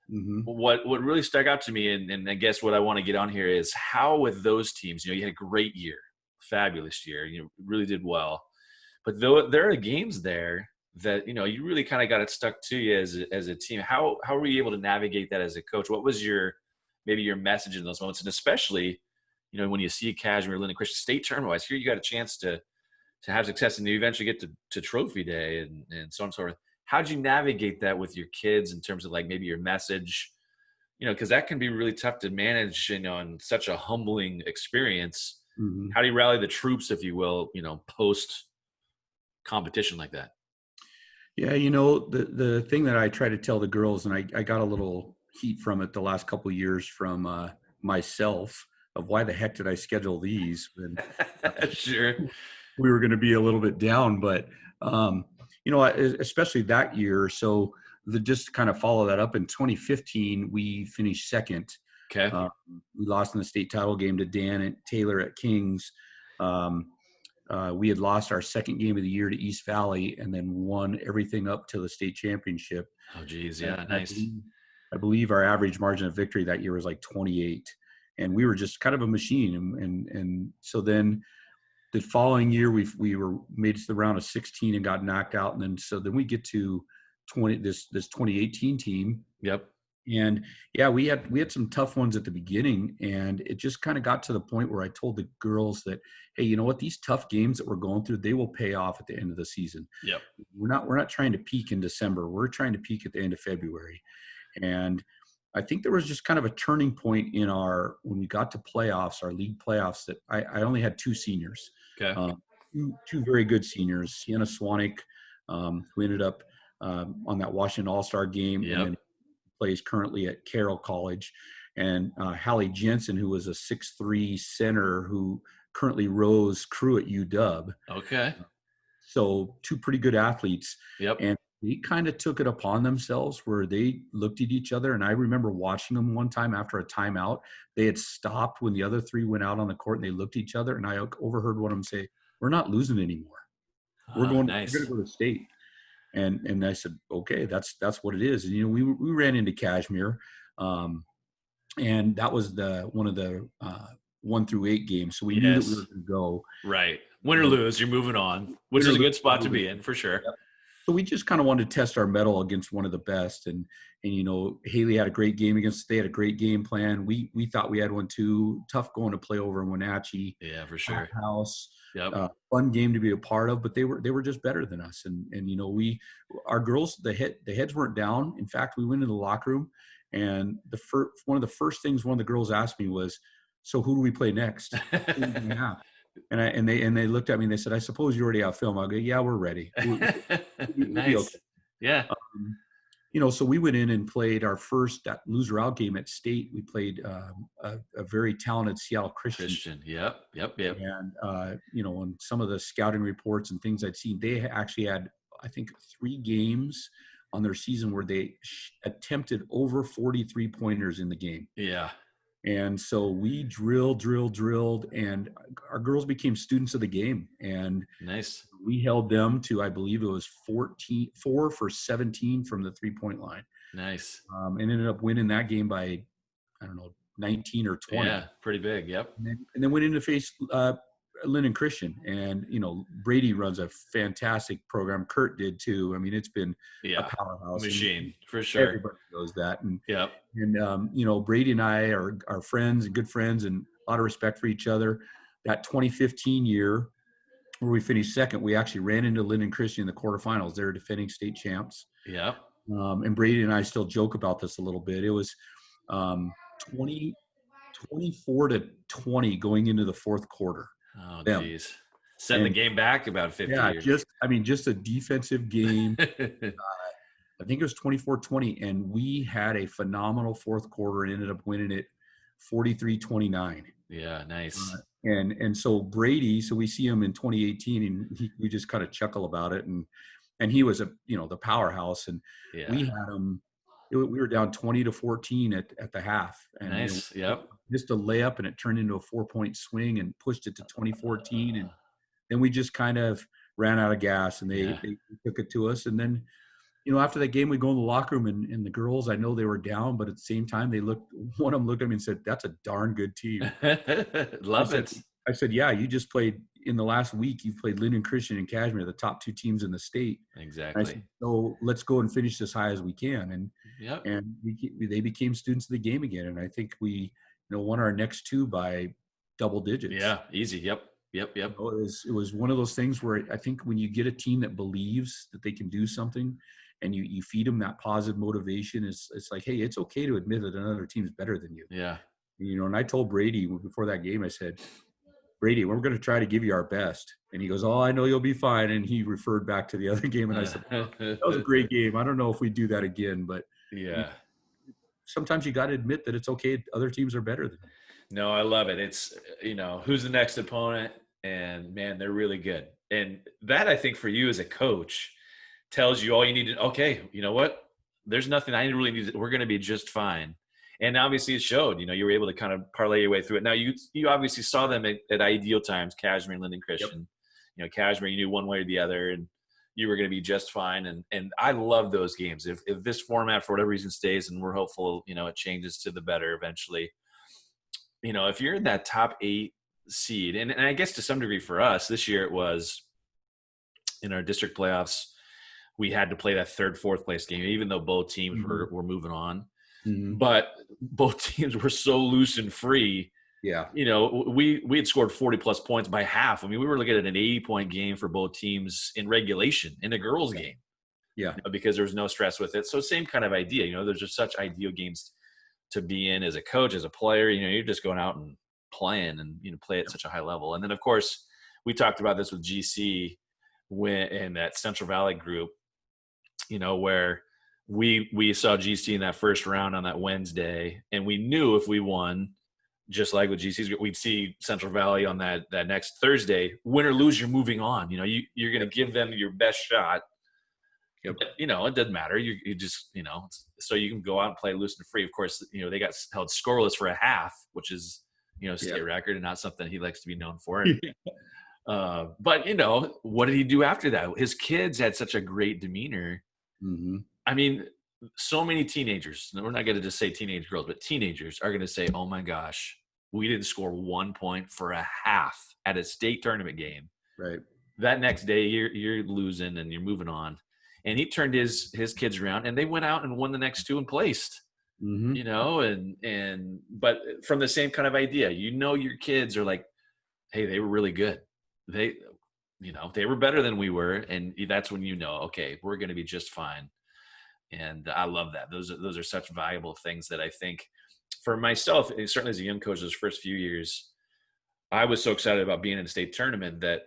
What really stuck out to me, and I guess what I want to get on here is how with those teams, you had a great year, fabulous year, really did well. But there are games there that, you really kind of got it stuck to you as a team. How were you able to navigate that as a coach? What was maybe your message in those moments? And especially, when you see Kashmir, Linden Christian state tournament-wise, here you got a chance to have success and you eventually get to trophy day and so on and so forth. How'd you navigate that with your kids in terms of like maybe your message, because that can be really tough to manage, in such a humbling experience. How do you rally the troops, if you will, post competition like that? Yeah. The thing that I try to tell the girls, and I got a little heat from it the last couple of years from myself of why the heck did I schedule these? When, sure. We were going to be a little bit down, but, especially that year. So just kind of follow that up in 2015, we finished second. Okay. We lost in the state title game to Dan and Taylor at Kings. We had lost our second game of the year to East Valley and then won everything up to the state championship. Oh, geez. Yeah. And Nice. I believe our average margin of victory that year was like 28. And we were just kind of a machine. And so then the following year, we were made it to the round of 16 and got knocked out. And then we get to this 2018 team. Yep. And yeah, we had some tough ones at the beginning, and it just kind of got to the point where I told the girls that, hey, you know what, these tough games that we're going through, they will pay off at the end of the season. Yep. We're not trying to peak in December. We're trying to peak at the end of February. And I think there was just kind of a turning point when we got to playoffs, our league playoffs, that I only had two seniors. Okay. Two very good seniors, Sienna Swanik, who ended up on that Washington All-Star game, and then plays currently at Carroll College, and Hallie Jensen, who was a 6'3" center who currently rows crew at UW. Okay. So two pretty good athletes. Yep. And they kind of took it upon themselves where they looked at each other. And I remember watching them one time after a timeout. They had stopped when the other three went out on the court, and they looked at each other. And I overheard one of them say, "We're not losing anymore. We're going to go to state." And I said, okay, that's what it is. And, we ran into Kashmir, and that was one of the 1 through 8 games. So we knew that we were going to go. Right. Win or lose, you're moving on, which is a good spot to be in for sure. Yep. So we just kind of wanted to test our mettle against one of the best. And Haley had a great game against, they had a great game plan. We thought we had one too. Tough going to play over in Wenatchee. Yeah, for sure. House. Yep. Fun game to be a part of, but they were just better than us. And our girls, the heads weren't down. In fact, we went into the locker room, and one of the first things one of the girls asked me was, "So who do we play next?" And they looked at me and they said, "I suppose you already have film." I'll go, "Yeah, we're ready." We'll Nice. be okay. Yeah. So we went in and played our first loser out game at state. We played a very talented Seattle Christian. Yep. And on some of the scouting reports and things I'd seen, they actually had, I think, 3 games on their season where they attempted over 43 pointers in the game. Yeah. And so we drilled, and our girls became students of the game. And nice. We held them to, I believe it was 4 for 17 from the 3-point line. Nice. And ended up winning that game by, I don't know, 19 or 20. Yeah, pretty big. Yep. And then went in to face Linden Christian. And, Brady runs a fantastic program. Kurt did too. I mean, it's been a powerhouse. Machine, for sure. Everybody knows that. And, yep. And Brady and I are friends and good friends, and a lot of respect for each other. That 2015 year where we finished second, we actually ran into Linden Christian in the quarterfinals. They're defending state champs. Yeah. And Brady and I still joke about this a little bit. It was 24-20 going into the fourth quarter. Oh, geez. Setting the game back about 50 years. Just a defensive game. I think it was 24-20, and we had a phenomenal fourth quarter and ended up winning it 43-29. Yeah, nice. And so Brady, so we see him in 2018, and we just kind of chuckle about it. And he was the powerhouse, and we had him. We were down 20-14 at the half. And, nice. Yep. Just a layup, and it turned into a 4-point swing and pushed it to 2014. And then we just kind of ran out of gas, and they took it to us. And then, after that game, we go in the locker room, and the girls, I know they were down, but at the same time, one of them looked at me and said, "That's a darn good team." Love it. I said, "Yeah, you just played in the last week. You've played Linden Christian and Kashmir, the top 2 teams in the state." Exactly. And I said, "So let's go and finish as high as we can." And they became students of the game again. And I think we, won our next 2 by double digits. Yeah, easy. Yep. It was one of those things where I think when you get a team that believes that they can do something, and you feed them that positive motivation, it's like, hey, it's okay to admit that another team's better than you. Yeah. And I told Brady before that game, I said, "Brady, we're going to try to give you our best." And he goes, "Oh, I know you'll be fine." And he referred back to the other game. And I said, "That was a great game. I don't know if we do that again, but sometimes you got to admit that it's okay. Other teams are better than you." No, I love it. It's, who's the next opponent? And man, they're really good. And that, I think, for you as a coach tells you all you need to, okay, you know what? There's nothing I really need. We're going to be just fine. And obviously it showed, you were able to kind of parlay your way through it. Now you obviously saw them at ideal times, Kashmir and Linden Christian. Yep. Kashmir, you knew one way or the other, and you were going to be just fine. And I love those games. If this format for whatever reason stays, and we're hopeful, it changes to the better eventually. If you're in that top 8 seed, and I guess to some degree for us this year, it was in our district playoffs, we had to play that 3rd, 4th place game, even though both teams were moving on. Mm-hmm. But both teams were so loose and free. Yeah. We had scored 40 plus points by half. I mean, we were looking at an 80-point game for both teams in regulation in a girls' game. Yeah. Because there was no stress with it. So same kind of idea. There's just such ideal games to be in as a coach, as a player. You're just going out and playing and play at such a high level. And then of course we talked about this with GC when in that Central Valley group, where we saw GC in that first round on that Wednesday, and we knew if we won, just like with GC's, we'd see Central Valley on that next Thursday. Win or lose, you're moving on. You're going to give them your best shot. Yep. But, it doesn't matter. You just, so you can go out and play loose and free. Of course, they got held scoreless for a half, which is, state record and not something he likes to be known for. But, what did he do after that? His kids had such a great demeanor. Mm-hmm. I mean, so many teenagers, we're not going to just say teenage girls, but teenagers are going to say, "Oh my gosh, we didn't score 1 point for a half at a state tournament game." Right. That next day you're losing and you're moving on. and he turned his kids around, and they went out and won the next two and placed. Mm-hmm. But from the same kind of idea, your kids are like, hey, they were really good. They, they were better than we were, and that's when okay, we're going to be just fine. And I love that. Those are such valuable things that I think for myself, certainly as a young coach, those first few years, I was so excited about being in a state tournament that,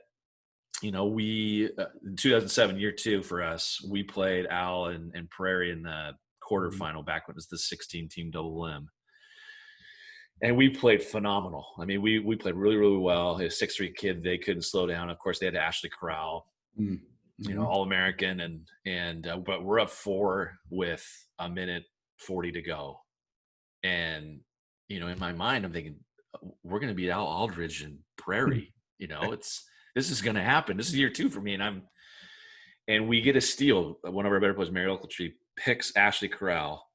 we in 2007, year two for us, we played Al and Prairie in the quarterfinal back when it was the 16-team double M. And we played phenomenal. I mean, we played really, really well. A 6'3" kid, they couldn't slow down. Of course, they had Ashley Corral, Mm-hmm. All-American, but we're up 4 with a minute 40 to go. And, in my mind, I'm thinking, we're going to beat Al Aldridge and Prairie. This is going to happen. This is year 2 for me. And we get a steal. One of our better players, Mary Ochiltree, picks Ashley Corral,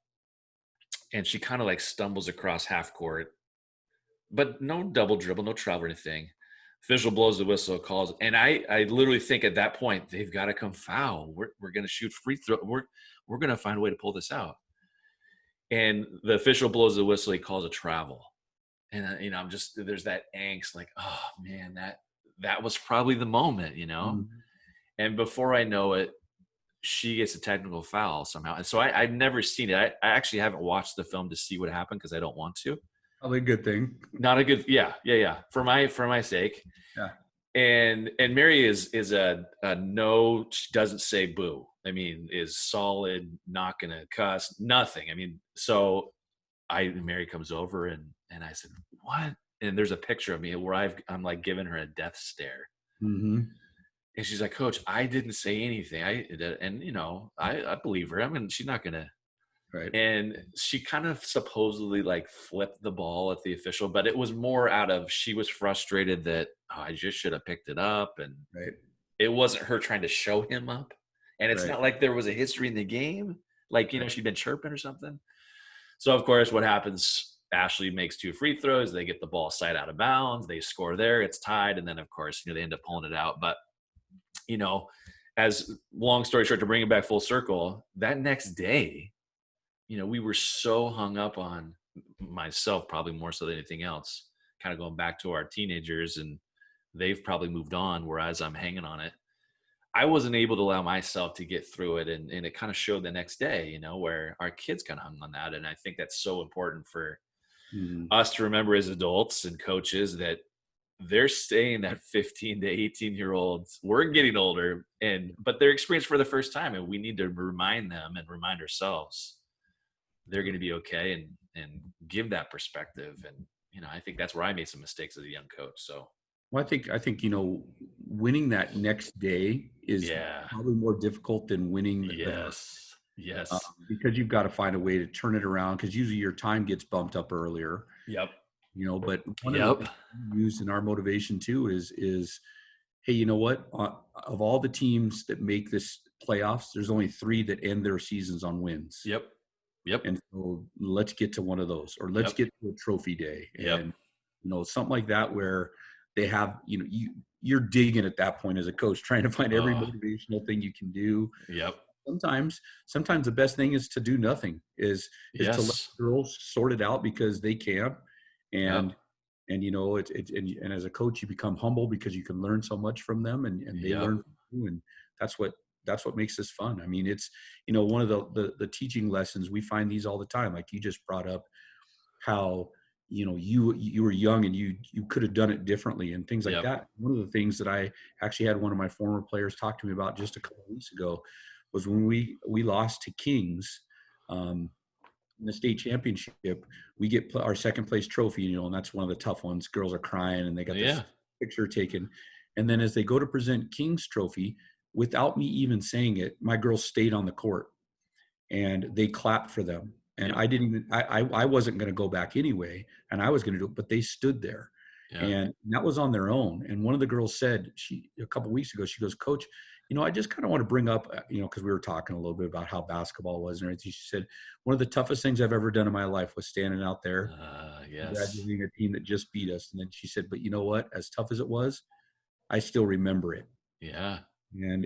and she kind of like stumbles across half court, but no double dribble, no travel or anything. Official blows the whistle, calls, and I literally think at that point they've got to come foul. We're going to shoot free throw. We're going to find a way to pull this out. And the official blows the whistle. He calls a travel, and I'm just, there's that angst, like, oh man, that was probably the moment, Mm-hmm. And before I know it, she gets a technical foul somehow. And so I've never seen it. I actually haven't watched the film to see what happened because I don't want to. Probably a good thing. Not a good, yeah. For my sake. Yeah. And Mary is a no, she doesn't say boo. I mean, is solid, not gonna cuss, nothing. I mean, so Mary comes over and I said, what? And there's a picture of me where I'm like giving her a death stare. Mm-hmm. And she's like, Coach, I didn't say anything. I believe her. I mean, she's not gonna. Right. And she kind of supposedly like flipped the ball at the official, but it was more out of, she was frustrated that, oh, I just should have picked it up. And right. It wasn't her trying to show him up. And it's right. not like there was a history in the game. Like, she'd been chirping or something. So of course what happens, Ashley makes 2 free throws. They get the ball side out of bounds. They score there. It's tied. And then of course, they end up pulling it out. But, as long story short, to bring it back full circle, that next day, we were so hung up on, myself probably more so than anything else, kind of going back to our teenagers, and they've probably moved on, whereas I'm hanging on it. I wasn't able to allow myself to get through it. And it kind of showed the next day, where our kids kind of hung on that. And I think that's so important for us to remember as adults and coaches, that they're staying that 15 to 18-year-olds. We're getting older, but they're experienced for the first time. And we need to remind them and remind ourselves they're going to be okay, and give that perspective. And, I think that's where I made some mistakes as a young coach. So, well, I think, winning that next day is probably more difficult than winning. Yes. Because you've got to find a way to turn it around, because usually your time gets bumped up earlier. Yep. But one of the things we use in our motivation too is, hey, you know what? Of all the teams that make this playoffs, there's only 3 that end their seasons on wins. Yep. And so let's get to one of those, or let's get to a trophy day. And, something like that, where they have, you're digging at that point as a coach, trying to find every motivational thing you can do. Yep. Sometimes the best thing is to do nothing, is to let girls sort it out, because they can. And, and as a coach, you become humble because you can learn so much from them, and they learn from you. And that's what makes this fun. I mean, it's, one of the teaching lessons, we find these all the time. Like you just brought up how, you were young and you could have done it differently and things like that. One of the things that I actually had one of my former players talk to me about just a couple of weeks ago was when we lost to Kings, in the state championship. We get our second place trophy, and that's one of the tough ones. Girls are crying and they got this picture taken. And then as they go to present King's trophy, without me even saying it, my girls stayed on the court and they clapped for them. And I wasn't going to go back anyway, and I was going to do it, but they stood there. And that was on their own. And one of the girls said, a couple of weeks ago, she goes, Coach, I just kind of want to bring up, because we were talking a little bit about how basketball was and everything. She said, one of the toughest things I've ever done in my life was standing out there, graduating a team that just beat us. And then she said, but you know what? As tough as it was, I still remember it. Yeah. And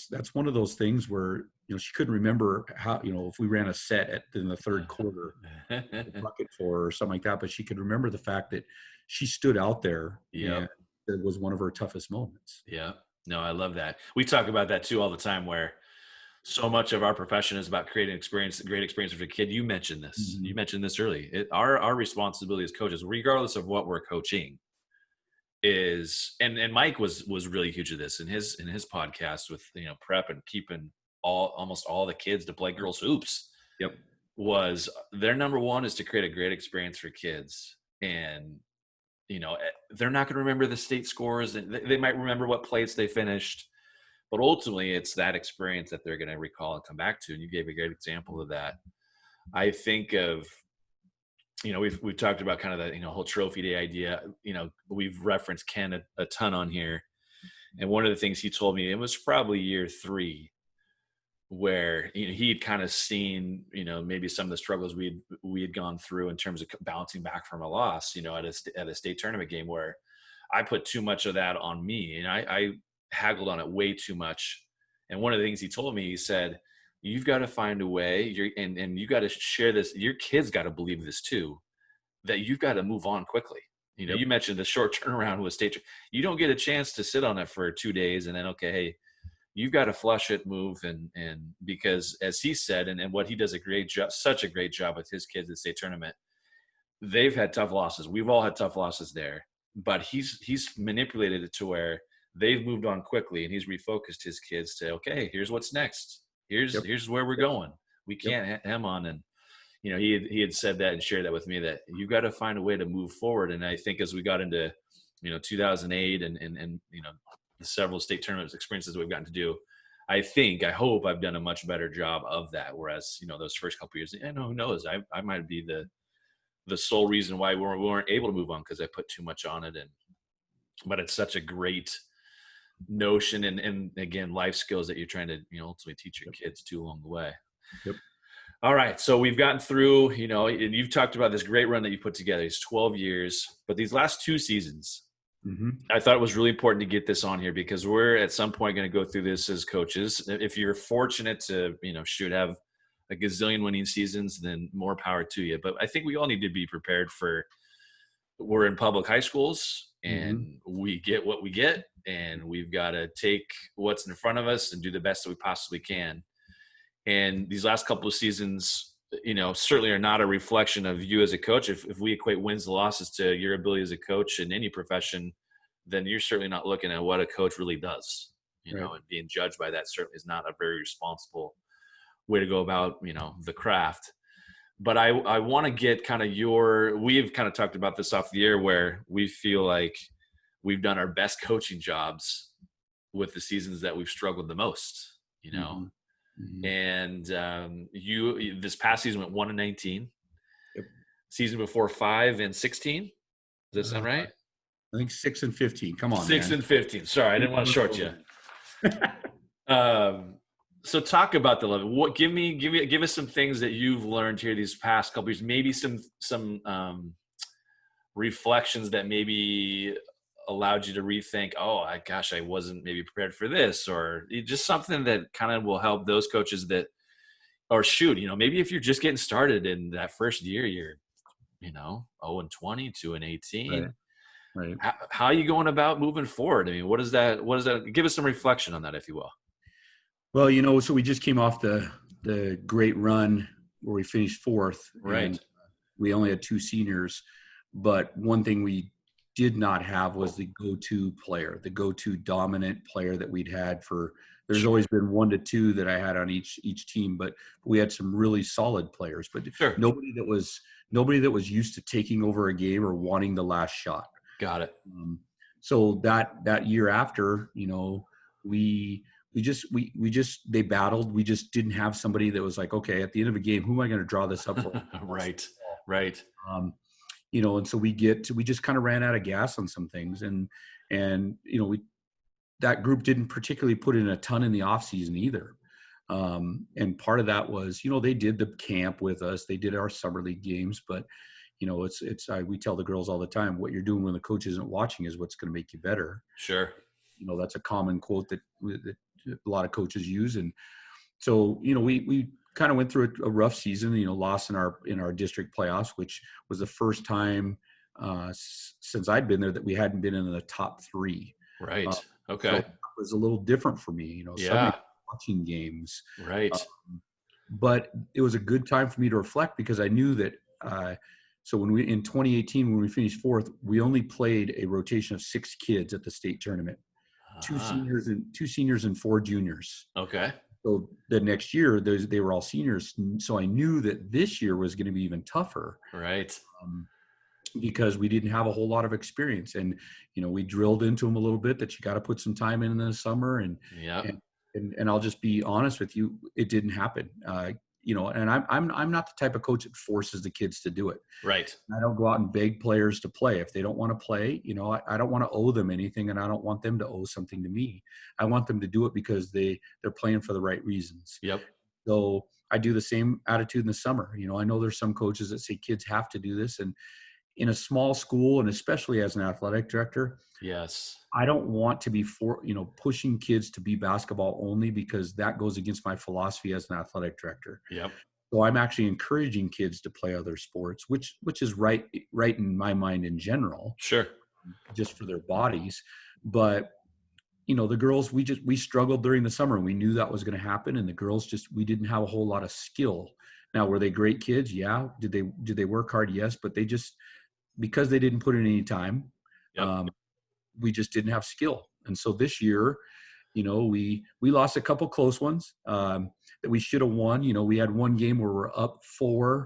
that's one of those things where she couldn't remember how if we ran a set in the third quarter, the bucket for her or something like that, but she could remember the fact that she stood out there, and it was one of her toughest moments. Yeah. No, I love that. We talk about that too all the time, where so much of our profession is about creating great experience for the kid. You mentioned this. Mm-hmm. You mentioned this early. Our responsibility as coaches, regardless of what we're coaching, is and Mike was really huge at this in his podcast with prep and keeping almost all the kids to play girls hoops. Yep. Was their number one is to create a great experience for kids, and they're not going to remember the state scores, and they might remember what plates they finished, but ultimately it's that experience that they're going to recall and come back to. And you gave a great example of that. I think of we've talked about kind of the whole trophy day idea. We've referenced Ken a ton on here, and one of the things he told me, it was probably year 3, where he'd kind of seen maybe some of the struggles we had gone through in terms of bouncing back from a loss at a state tournament game, where I put too much of that on me, and I haggled on it way too much. And one of the things he told me, he said, you've got to find a way, and you got to share this. Your kids got to believe this too, that you've got to move on quickly. Yep. You mentioned the short turnaround with state. You don't get a chance to sit on it for 2 days and then, okay, hey, you've got to flush it, move. And because as he said, and what he does such a great job with his kids at state tournament, they've had tough losses. We've all had tough losses there, but he's manipulated it to where they've moved on quickly, and he's refocused his kids to, okay, here's what's next. Here's where we're going. We can't hem on. And, he had said that and shared that with me, that you got to find a way to move forward. And I think as we got into, 2008 and the several state tournaments experiences that we've gotten to do, I hope I've done a much better job of that. Whereas, those first couple of years, who knows, I might be the sole reason why we weren't able to move on, because I put too much on it. But it's such a great notion, and again, life skills that you're trying to ultimately teach your kids too along the way. Yep. All right, so we've gotten through, and you've talked about this great run that you put together. It's 12 years, but these last 2 seasons, I thought it was really important to get this on here, because we're at some point going to go through this as coaches. If you're fortunate to have a gazillion winning seasons, then more power to you. But I think we all need to be prepared for, we're in public high schools, and we get what we get, and we've got to take what's in front of us and do the best that we possibly can. And these last couple of seasons, certainly are not a reflection of you as a coach. If we equate wins and losses to your ability as a coach in any profession, then you're certainly not looking at what a coach really does, and being judged by that certainly is not a very responsible way to go about, the craft. But I want to get kind of we've kind of talked about this off the air, where we feel like we've done our best coaching jobs with the seasons that we've struggled the most, And you this past season went 1-19. Yep. Season before 5-16. Does that sound right? I think 6-15. Come on, 6-15. Sorry, I didn't want to short you. So talk about the level. What give us some things that you've learned here these past couple years. Maybe some reflections that maybe allowed you to rethink, I wasn't maybe prepared for this, or just something that kind of will help those coaches that, or maybe if you're just getting started in that first year, you're 0-20, 2-18. Right. How are you going about moving forward? I mean, what is that? Give us some reflection on that, if you will. Well, so we just came off the great run where we finished 4th. Right. We only had 2 seniors, but one thing we did not have was the go-to player, the go-to dominant player that we'd had for. There's always been 1 to 2 that I had on each team, but we had some really solid players. But nobody that was used to taking over a game or wanting the last shot. Got it. So that year after, they battled. We just didn't have somebody that was like, okay, at the end of a game, who am I going to draw this up for? Right. And so we just kind of ran out of gas on some things, and that group didn't particularly put in a ton in the off season either. And part of that was, they did the camp with us, they did our summer league games, but we tell the girls all the time, what you're doing when the coach isn't watching is what's going to make you better. Sure. that's a common quote that a lot of coaches use. And so, we kind of went through a rough season, lost in our district playoffs, which was the first time since I'd been there that we hadn't been in the top three. Right. Okay. So it was a little different for me, suddenly watching games. Right. But it was a good time for me to reflect, because I knew that. So in 2018, when we finished fourth, we only played a rotation of 6 kids at the state tournament, 2 seniors and 4 juniors. Okay. So the next year, they were all seniors. So I knew that this year was going to be even tougher. Right. Because we didn't have a whole lot of experience. And, we drilled into them a little bit that you got to put some time in the summer. And I'll just be honest with you, it didn't happen. And I'm not the type of coach that forces the kids to do it. Right. I don't go out and beg players to play. If they don't want to play, I don't want to owe them anything, and I don't want them to owe something to me. I want them to do it because they're playing for the right reasons. Yep. So I do the same attitude in the summer. I know there's some coaches that say kids have to do this, and in a small school, and especially as an athletic director, yes, I don't want to be pushing kids to be basketball only, because that goes against my philosophy as an athletic director. Yep. So I'm actually encouraging kids to play other sports, which is right in my mind in general. Sure. Just for their bodies. But the girls, we struggled during the summer, and we knew that was going to happen. And the girls we didn't have a whole lot of skill. Now, were they great kids? Yeah. Did they work hard? Yes. But they just, because they didn't put in any time, yep. We just didn't have skill. And so this year, we lost a couple close ones that we should have won. We had one game where we're up 3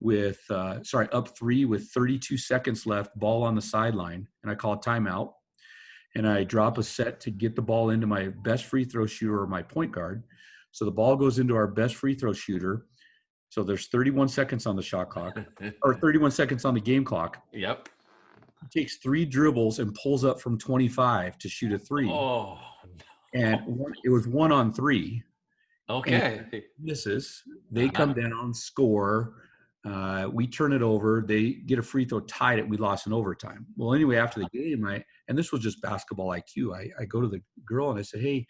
with 32 seconds left, ball on the sideline, and I call a timeout. And I drop a set to get the ball into my best free throw shooter, or my point guard. So the ball goes into our best free throw shooter. So there's 31 seconds on the shot clock, or 31 seconds on the game clock. Yep. He takes 3 dribbles and pulls up from 25 to shoot a 3. Oh, no. And it was 1 on 3. Okay. Misses. They come down, score. We turn it over. They get a free throw, tied it. We lost in overtime. Well, anyway, after the game, and this was just basketball IQ. I go to the girl and I said, "Hey,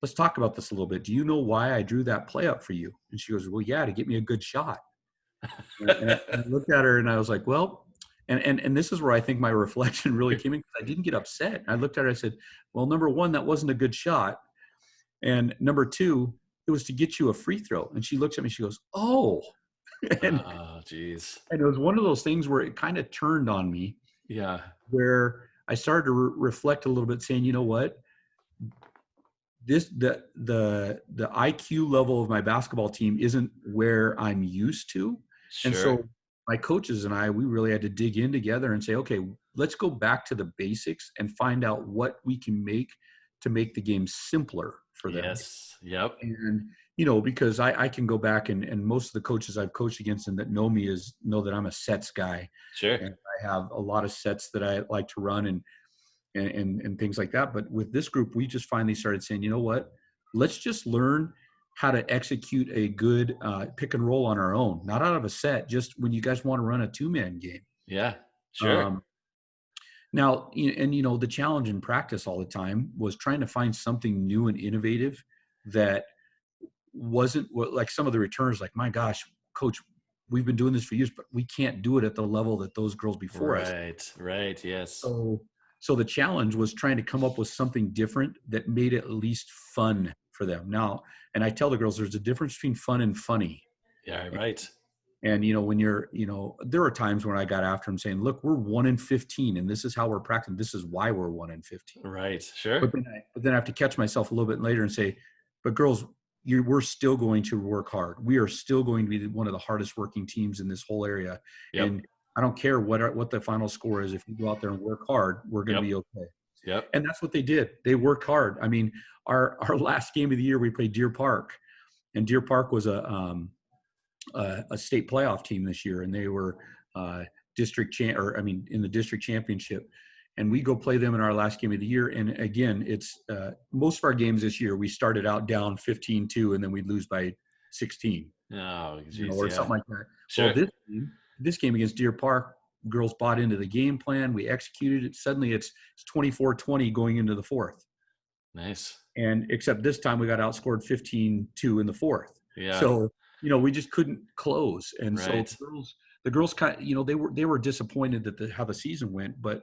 let's talk about this a little bit. Do you know why I drew that play up for you?" And she goes, "Well, yeah, to get me a good shot." and I looked at her and I was like, "Well," and this is where I think my reflection really came in, because I didn't get upset. I looked at her, I said, "Well, number one, that wasn't a good shot. And number 2, it was to get you a free throw." And she looks at me, she goes, "Oh." Oh, geez. And it was one of those things where it kind of turned on me. Yeah. Where I started to reflect a little bit, saying, you know what? The IQ level of my basketball team isn't where I'm used to. Sure. And so my coaches and I, we really had to dig in together and say, okay, let's go back to the basics and find out what we can make to make the game simpler for them. Yes. Yep. And, because I can go back and most of the coaches I've coached against and that know me know that I'm a sets guy. Sure. And I have a lot of sets that I like to run and things like that. But with this group, we just finally started saying, you know what, let's just learn how to execute a good pick and roll on our own, not out of a set, just when you guys want to run a 2-man game. Yeah, sure. Now, the challenge in practice all the time was trying to find something new and innovative that wasn't like some of the returners, like, my gosh, coach, we've been doing this for years, but we can't do it at the level that those girls before us. Right. Yes. So the challenge was trying to come up with something different that made it at least fun for them. Now, and I tell the girls, there's a difference between fun and funny. Yeah, right. And, when you're, there are times when I got after them saying, look, we're 1-15 and this is how we're practicing. This is why we're 1-15. Right. Sure. But then I have to catch myself a little bit later and say, but girls, we're still going to work hard. We are still going to be one of the hardest working teams in this whole area. Yep. And I don't care what the final score is. If you go out there and work hard, we're going to be okay. Yep. And that's what they did. They worked hard. I mean, our last game of the year, we played Deer Park, and Deer Park was a state playoff team this year, and they were in the district championship. And we go play them in our last game of the year. And again, it's most of our games this year, we started out down 15-2, and then we'd lose by 16. Oh, geez, or something like that. Sure. Well, this game against Deer Park, girls bought into the game plan. We executed it. Suddenly it's 24-20 going into the fourth. Nice. And except this time we got outscored 15-2 in the fourth. Yeah. So, we just couldn't close. And right. so the girls kind of, they were disappointed that how the season went, but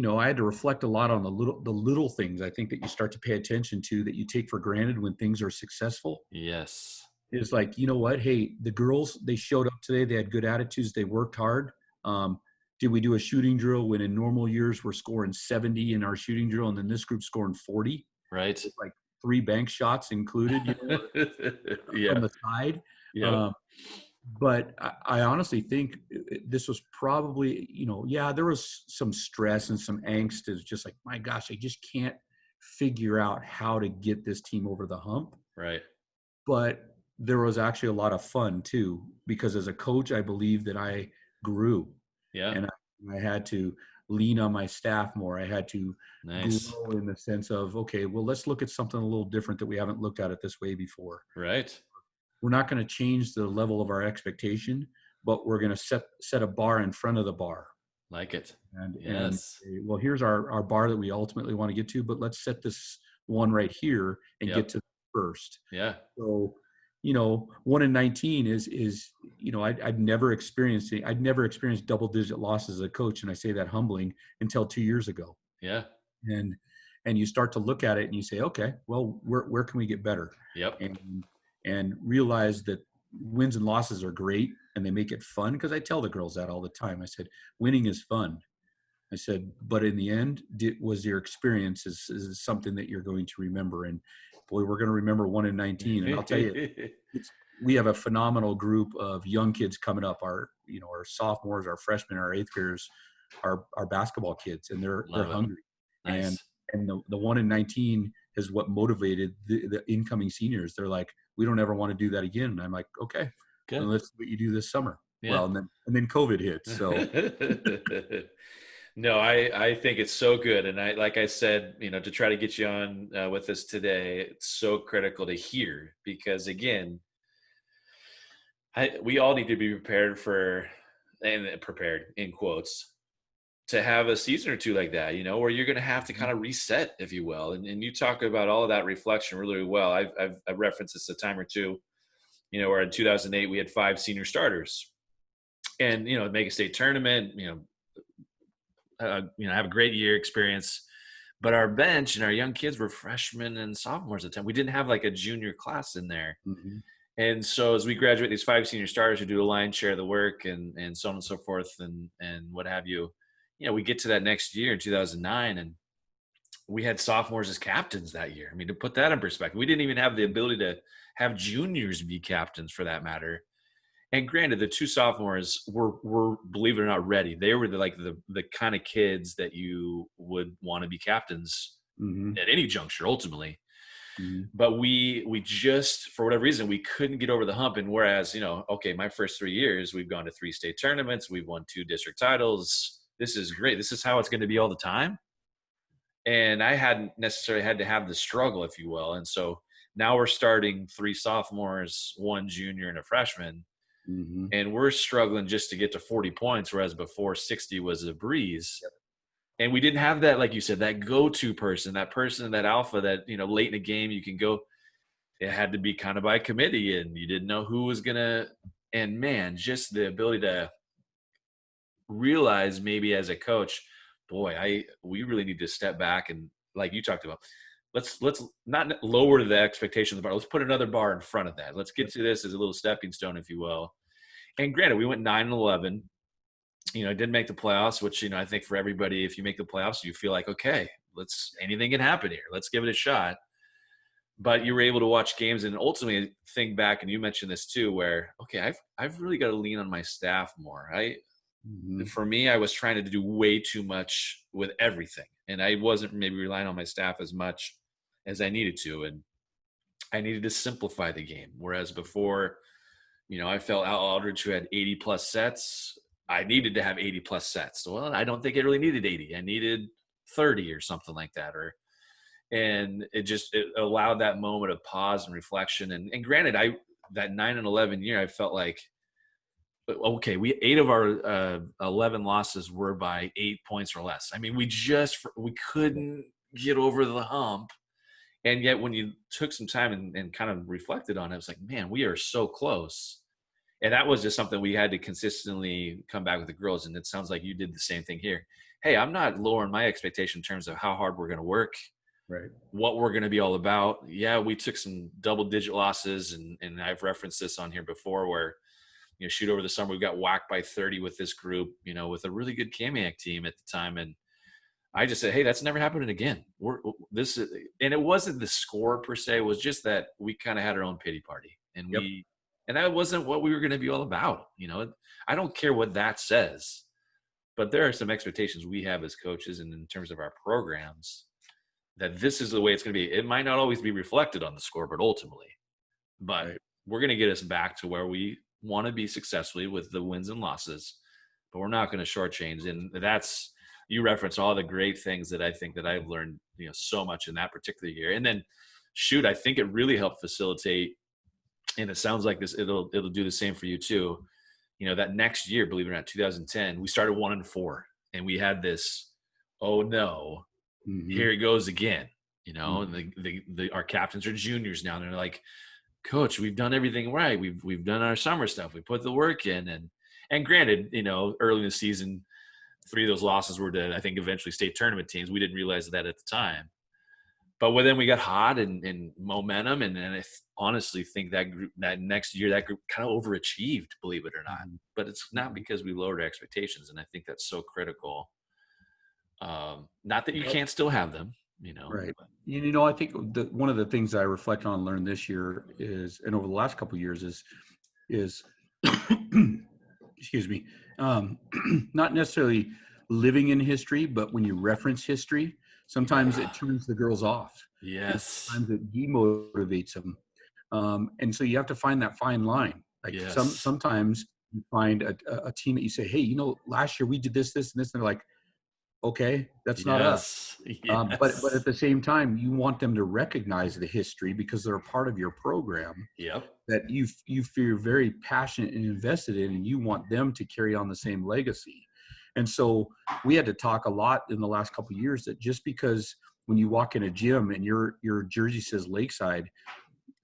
I had to reflect a lot on the little things I think that you start to pay attention to that you take for granted when things are successful. Yes. It's like, you know what? Hey, the girls, they showed up today. They had good attitudes. They worked hard. Did we do a shooting drill when in normal years we're scoring 70 in our shooting drill and then this group's scoring 40? Right. With like 3 bank shots included, yeah. from the side. Yeah. But I honestly think this was probably, there was some stress and some angst. It's just like, my gosh, I just can't figure out how to get this team over the hump. Right. But there was actually a lot of fun too, because as a coach, I believe that I grew. Yeah. And I had to lean on my staff more. I had to Nice. grow in the sense of, okay, well, let's look at something a little different that we haven't looked at it this way before. Right. We're not going to change the level of our expectation, but we're going to set a bar in front of the bar. Like it. And Yes. say, well, here's our bar that we ultimately want to get to, but let's set this one right here and get to first. Yeah. So, 1 in 19 is I'd never experienced double-digit losses as a coach, and I say that humbling, until 2 years ago. Yeah. And you start to look at it and you say, okay, well, where can we get better? Yep. And realize that wins and losses are great and they make it fun, because I tell the girls that all the time. I said, winning is fun. I said, but in the end, was your experience is something that you're going to remember. And boy, we're going to remember 1 in 19. And I'll tell you, we have a phenomenal group of young kids coming up. Our sophomores, our freshmen, our 8th graders, our basketball kids, and they're hungry. Nice. And the 1 in 19 is what motivated the incoming seniors. They're like, we don't ever want to do that again. And I'm like, okay, good. Well, let's see what you do this summer. Yeah. Well, and then COVID hit. So no, I think it's so good. And like I said, to try to get you on with us today, it's so critical to hear, because again, we all need to be prepared prepared in quotes, to have a season or two like that, where you're going to have to kind of reset, if you will. And you talk about all of that reflection really well. I've referenced this a time or two, where in 2008, we had 5 senior starters, and, make a state tournament, have a great year experience, but our bench and our young kids were freshmen and sophomores at the time. We didn't have like a junior class in there. Mm-hmm. And so as we graduate these 5 senior starters who do a lion's share of the work and so on and so forth and what have you, we get to that next year in 2009, and we had sophomores as captains that year. I mean, to put that in perspective, we didn't even have the ability to have juniors be captains, for that matter. And granted, the 2 sophomores were believe it or not, ready. They were the kind of kids that you would want to be captains at any juncture, ultimately. Mm-hmm. But we just, for whatever reason, we couldn't get over the hump. And whereas, okay, my first 3 years, we've gone to 3 state tournaments, we've won 2 district titles. This is great. This is how it's going to be all the time. And I hadn't necessarily had to have the struggle, if you will. And so now we're starting 3 sophomores, 1 junior, and a freshman. Mm-hmm. And we're struggling just to get to 40 points, whereas before 60 was a breeze. Yep. And we didn't have that, like you said, that go-to person, that alpha that, late in a game you can go. It had to be kind of by committee, and you didn't know who was going to – and, man, just the ability to realize maybe as a coach, boy, we really need to step back and, like you talked about, let's not lower the expectation of the bar. Let's put another bar in front of that. Let's get to this as a little stepping stone, if you will. And granted, we went 9-11. Didn't make the playoffs, which, I think for everybody, if you make the playoffs, you feel like, okay, anything can happen here. Let's give it a shot. But you were able to watch games and ultimately think back, and you mentioned this too, where, okay, I've really got to lean on my staff more. For me, I was trying to do way too much with everything, and I wasn't maybe relying on my staff as much as I needed to, and I needed to simplify the game. Whereas before, I felt Al Aldridge, who had 80 plus sets, I needed to have 80 plus sets. Well, I don't think it really needed 80. I needed 30 or something like that. And it allowed that moment of pause and reflection. And granted, that 9 and 11 year, I felt like okay, we 8 of our 11 losses were by 8 points or less. I mean, we couldn't get over the hump. And yet when you took some time and kind of reflected on it, it's like, man, we are so close. And that was just something we had to consistently come back with the girls. And it sounds like you did the same thing here. Hey, I'm not lowering my expectation in terms of how hard we're going to work, Right. what we're going to be all about. Yeah, we took some double-digit losses, and I've referenced this on here before where, shoot, over the summer we got whacked by 30 with this group, with a really good Kamiak team at the time, and I just said, hey, that's never happening again. And it wasn't the score per se; it was just that we kind of had our own pity party, and Yep. and that wasn't what we were going to be all about. I don't care what that says, but there are some expectations we have as coaches, and in terms of our programs, that this is the way it's going to be. It might not always be reflected on the scoreboard ultimately, but Right. we're going to get us back to where we want to be successfully with the wins and losses, but we're not going to shortchange. And that's, you reference all the great things that I think that I've learned, so much in that particular year. And then shoot, I think it really helped facilitate, and it sounds like it'll do the same for you too. That next year, believe it or not, 2010, we started 1-4, and we had this, oh no, Mm-hmm. here it goes again. Mm-hmm. And our captains are juniors now. And they're like, Coach, we've done everything right. We've done our summer stuff. We put the work in, and granted, early in the season, 3 of those losses were to, I think, eventually state tournament teams. We didn't realize that at the time. But then we got hot and momentum, and I honestly think that group, that next year, that group kind of overachieved, believe it or not. Mm-hmm. But it's not because we lowered our expectations, and I think that's so critical. Not that you can't still have them, Right. but. I think one of the things I reflect on and learned this year is, and over the last couple of years is excuse me, not necessarily living in history, but when you reference history, sometimes it turns the girls off. Yes. Sometimes it demotivates them. And so you have to find that fine line. Like Yes. sometimes you find a team that you say, hey, last year we did this, this, and this. And they're like, okay, that's not us. Yes. But at Yes. the same time, you want them to recognize the history because they're a part of your program Yep. that you feel very passionate and invested in, and you want them to carry on the same legacy. And so we had to talk a lot in the last couple of years that just because when you walk in a gym and your jersey says Lakeside,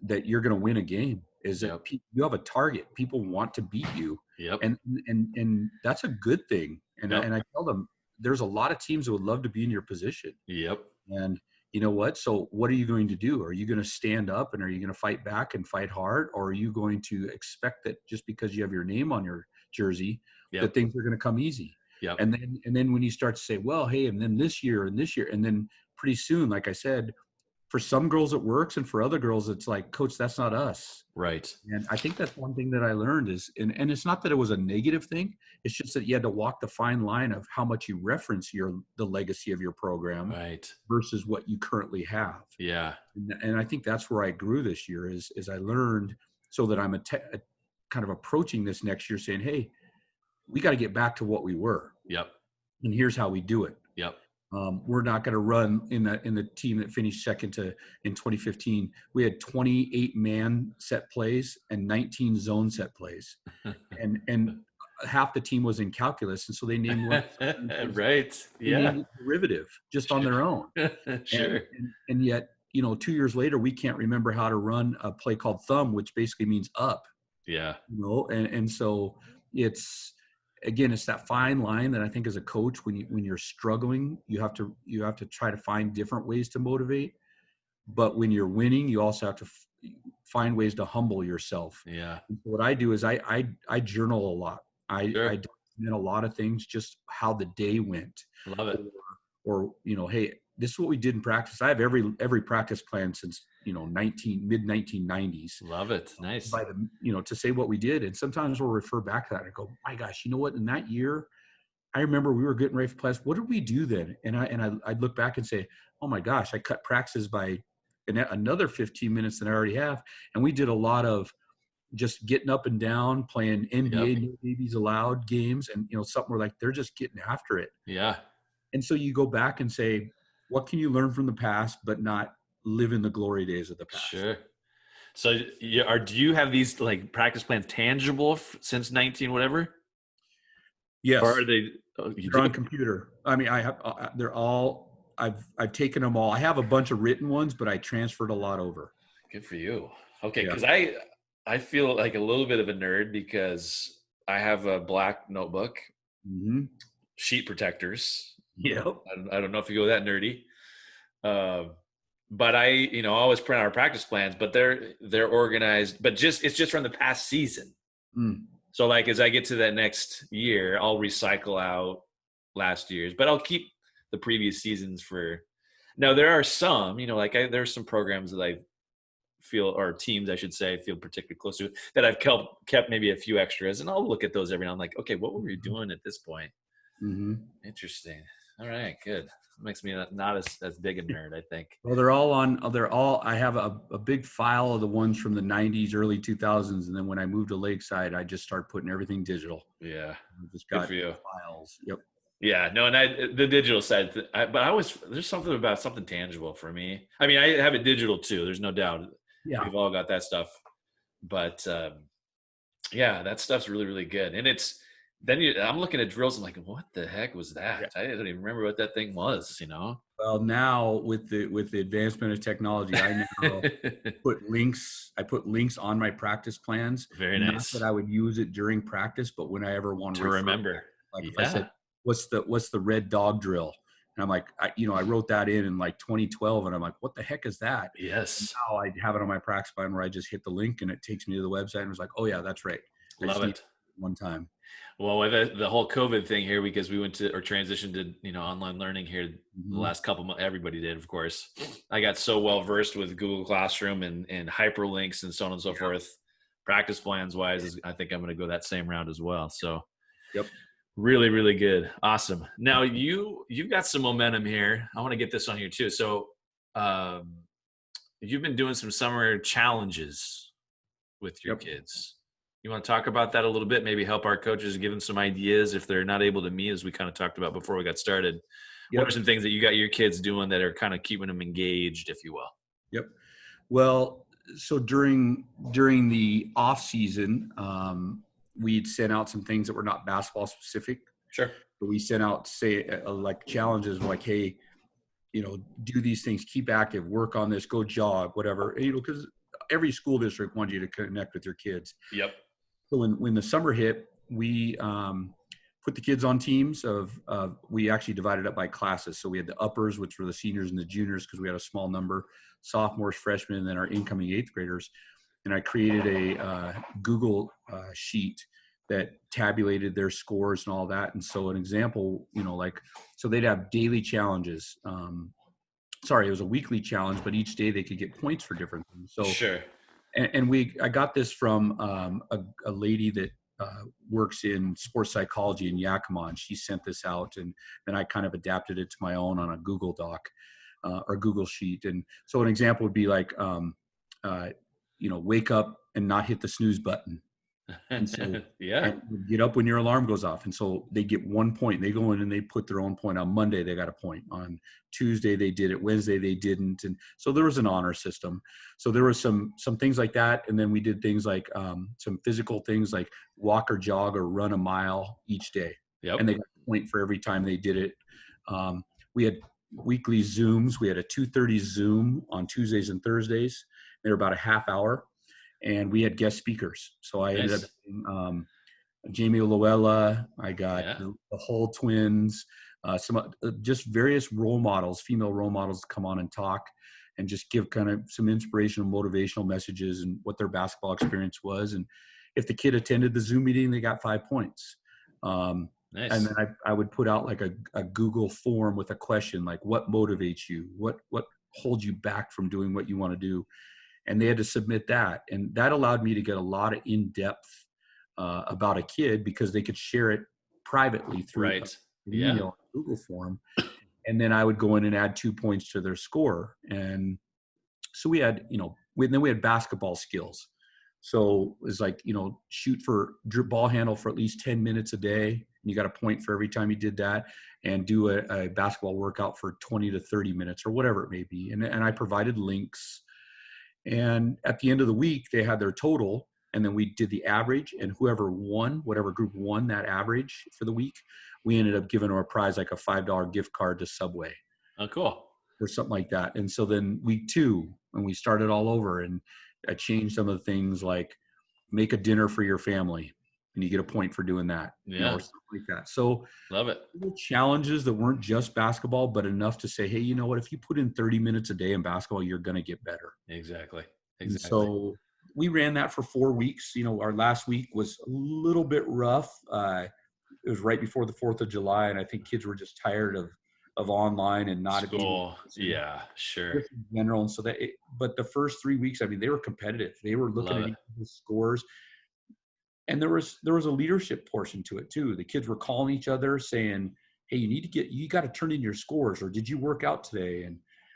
that you're going to win a game is that Yep. you have a target. People want to beat you, Yep. and that's a good thing. And Yep. I tell them there's a lot of teams that would love to be in your position. Yep. And you know what? So what are you going to do? Are you going to stand up and are you going to fight back and fight hard? Or are you going to expect that just because you have your name on your jersey, that Yep. things are going to come easy? Yep. And then when you start to say, well, hey, and then this year, and then pretty soon, like I said, for some girls it works, and for other girls it's like, Coach, that's not us. Right. And I think that's one thing that I learned is, and it's not that it was a negative thing. It's just that you had to walk the fine line of how much you reference the legacy of your program Right. versus what you currently have. Yeah. And I think that's where I grew this year is I learned so that I'm kind of approaching this next year saying, hey, we got to get back to what we were. Yep. And here's how we do it. Yep. We're not going to run in the team that finished second in 2015. We had 28 man set plays and 19 zone set plays, and half the team was in calculus, and so they named one. Right. They Yeah. named it derivative just on Sure. their own. Sure. And yet, 2 years later, we can't remember how to run a play called thumb, which basically means up. Yeah. And so it's that fine line that I think as a coach, when you're struggling, you have to try to find different ways to motivate. But when you're winning, you also have to find ways to humble yourself. Yeah. And so what I do is I journal a lot. I document a lot of things, just how the day went. Love it. Or hey, this is what we did in practice. I have every practice plan since mid 1990s. Love it. Nice. By to say what we did, and sometimes we'll refer back to that and go, my gosh, you know what? In that year, I remember we were getting ready for class. What did we do then? And I'd look back and say, oh my gosh, I cut practices by another 15 minutes than I already have, and we did a lot of just getting up and down, playing NBA No Babies Allowed games, and something where like they're just getting after it. Yeah. And so you go back and say, what can you learn from the past, but not live in the glory days of the past? Sure. So do you have these like practice plans tangible since 19 whatever? Or Yes, are they? Oh, you they're do? on computer. I mean, I have they're all. I've taken them all. I have a bunch of written ones, but I transferred a lot over. Good for you. Okay, Yeah. because I feel like a little bit of a nerd because I have a black notebook, Mm-hmm. sheet protectors. Yep. I don't know if you go that nerdy. Um, but I always print our practice plans, but they're organized, but it's just from the past season. Mm. So like as I get to that next year, I'll recycle out last year's, but I'll keep the previous seasons for. Now there are some, like there's some programs that I feel, or teams I should say, feel particularly close to that I've kept maybe a few extras, and I'll look at those every now. I'm like, okay, what were we doing at this point? Mm-hmm. Interesting. All right, good. Makes me not as big a nerd, I think. Well, they're all on. They're all. I have a big file of the ones from the '90s, early 2000s, and then when I moved to Lakeside, I just started putting everything digital. Yeah, I just good got for you. files. Yep. Yeah, no, and the digital side, but I was there's something about something tangible for me. I mean, I have it digital too. There's no doubt. Yeah. We've all got that stuff, but yeah, that stuff's really really good. And I'm looking at drills. I'm like, what the heck was Yeah. that? I don't even remember what that thing was. Well, now with the advancement of technology, I now put links. I put links on my practice plans. Very Not that nice I would use it during practice, but when I ever want to to refer remember. back, like if I Yeah. said, "What's the red dog drill?" And I'm like, I wrote that in like 2012, and I'm like, "What the heck is that?" And Yes. now I have it on my practice plan where I just hit the link and it takes me to the website, and it's like, "Oh yeah, that's right. I Love just need it. one time." Well, with the whole COVID thing here, because we went to or transitioned to online learning here the Mm-hmm. last couple months, everybody did, of course. I got so well versed with Google Classroom and hyperlinks and so on and so forth. Practice plans wise, I think I'm going to go that same round as well. So Yep. really, really good, awesome. Now you've got some momentum here. I want to get this on here too. So um, you've been doing some summer challenges with your Yep. kids. You want to talk about that a little bit? Maybe help our coaches give them some ideas if they're not able to meet, as we kind of talked about before we got started. What are Yep. some things that you got your kids doing that are kind of keeping them engaged, if you will? Yep. Well, so during the off season, we'd sent out some things that were not basketball specific. Sure. But we sent out, say, like challenges, like, hey, do these things, keep active, work on this, go jog, whatever. Because every school district wants you to connect with your kids. Yep. So when the summer hit, we put the kids on teams we actually divided up by classes. So we had the uppers, which were the seniors and the juniors, because we had a small number, sophomores, freshmen, and then our incoming eighth graders. And I created a Google sheet that tabulated their scores and all that. And so an example, so they'd have daily challenges. It was a weekly challenge, but each day they could get points for different things. So Sure. I got this from a lady that works in sports psychology in Yakima, and she sent this out, and then I kind of adapted it to my own on a Google Doc or Google Sheet. And so an example would be like, wake up and not hit the snooze button. And so, Yeah. and get up when your alarm goes off. And so they get 1 point. They go in and they put their own point. On Monday, they got a point. On Tuesday, they did it. Wednesday, they didn't. And so there was an honor system. So there was some things like that. And then we did things like some physical things like walk or jog or run a mile each day. Yep. And they got a point for every time they did it. We had weekly Zooms. We had a 2:30 Zoom on Tuesdays and Thursdays. They were about a half hour. And we had guest speakers. So I ended up having, Jamie Loella. I got the whole twins, some just various role models, female role models, to come on and talk and just give kind of some inspirational, motivational messages and what their basketball experience was. And if the kid attended the Zoom meeting, they got 5 points. Nice. And then I would put out like a Google form with a question, like what motivates you? What holds you back from doing what you want to do? And they had to submit that. And that allowed me to get a lot of in-depth about a kid, because they could share it privately through an email, Google form. And then I would go in and add 2 points to their score. And so we had, then we had basketball skills. So it was like, shoot for ball handle for at least 10 minutes a day. And you got a point for every time you did that, and do a basketball workout for 20 to 30 minutes or whatever it may be. And I provided links. And at the end of the week, they had their total, and then we did the average, and whoever won, whatever group won that average for the week, we ended up giving them a prize, like a $5 gift card to Subway Oh, cool. or something like that. And so then week 2, when we started all over, and I changed some of the things, like make a dinner for your family and you get a point for doing that, Yeah. or something like that. So Love it. little challenges that weren't just basketball, but enough to say, hey, you know what, if you put in 30 minutes a day in basketball, you're going to get better. Exactly. And Exactly. so we ran that for 4 weeks. Our last week was a little bit rough. It was right before the 4th of July, and I think kids were just tired of online and not being in School. person, Yeah, sure. just in general. And so but the first 3 weeks, I mean, they were competitive. They were looking Love at it. each other's scores, and there was a leadership portion to it too. The kids were calling each other, saying, "Hey, you got to turn in your scores," or "Did you work out today?"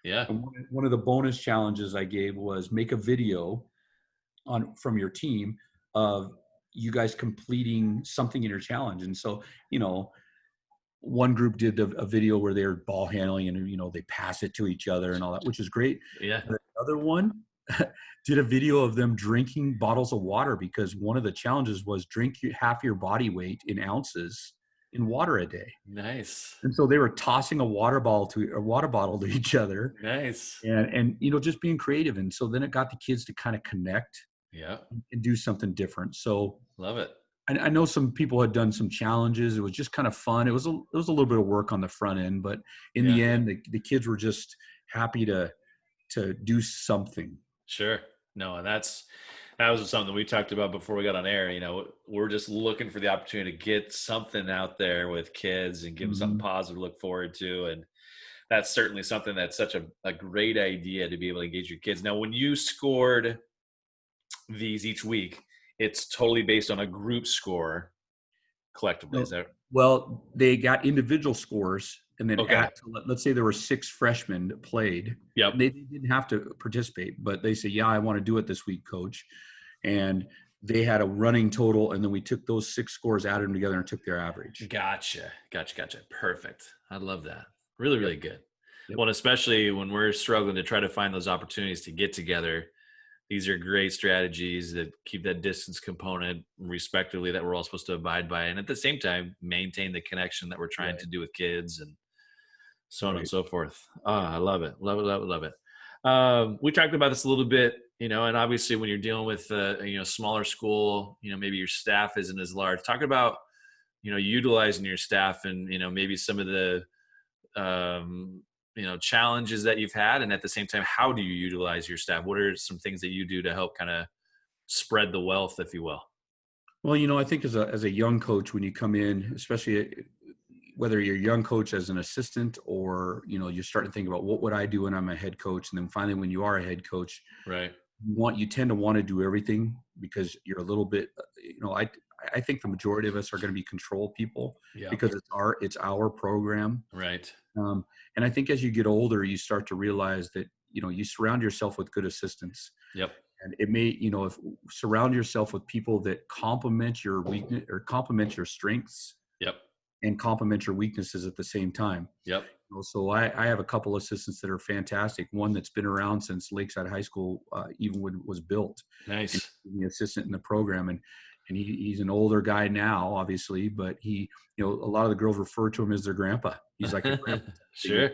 Yeah. And one of the bonus challenges I gave was make a video from your team of you guys completing something in your challenge. And so, one group did a video where they're ball handling, and they pass it to each other and all that, which is great. Yeah. But another one did a video of them drinking bottles of water, because one of the challenges was drink half your body weight in ounces in water a day. Nice. And so they were tossing a water bottle to each other, Nice. and just being creative. And so then it got the kids to kind of connect Yeah. and do something different. So Love it. I know some people had done some challenges. It was just kind of fun. It was a little bit of work on the front end, but in Yeah. the end, the kids were just happy to do something. Sure. No, and that was something we talked about before we got on air. We're just looking for the opportunity to get something out there with kids and give them something Mhm. positive to look forward to. And that's certainly something that's such a great idea to be able to engage your kids. Now, when you scored these each week, it's totally based on a group score collectively. Is No, that well, they got individual scores, and then okay? let's say there were 6 freshmen that played, Yep. and they didn't have to participate, but they say, "Yeah, I want to do it this week, coach." And they had a running total, and then we took those 6 scores, added them together, and took their average. Gotcha. Perfect. I love that. Really, Yep. really good. Yep. Well, and especially when we're struggling to try to find those opportunities to get together, these are great strategies that keep that distance component respectively that we're all supposed to abide by. And at the same time, maintain the connection that we're trying Right. to do with kids and so on and Right. so forth. I love it. Love it. We talked about this a little bit, and obviously when you're dealing with, smaller school, maybe your staff isn't as large. Talk about, utilizing your staff and, maybe some of the, challenges that you've had. And at the same time, how do you utilize your staff? What are some things that you do to help kind of spread the wealth, if you will? Well, I think as a young coach, when you come in, especially whether you're a young coach as an assistant, or you're starting to think about what would I do when I'm a head coach, and then finally when you are a head coach, Right. you tend to want to do everything, because you're a little bit, I think the majority of us are going to be control people, Yep. because it's our program. Right. Um, and I think as you get older, you start to realize that you surround yourself with good assistants. Yep. And it may, if surround yourself with people that complement your weakness, or complement your strengths, Yep. and complement your weaknesses at the same time. Yep. So I have a couple assistants that are fantastic. One that's been around since Lakeside High School, even when it was built, and Nice. he's the assistant in the program. And he's an older guy now, obviously, but a lot of the girls refer to him as their grandpa. He's like a grandpa. Sure.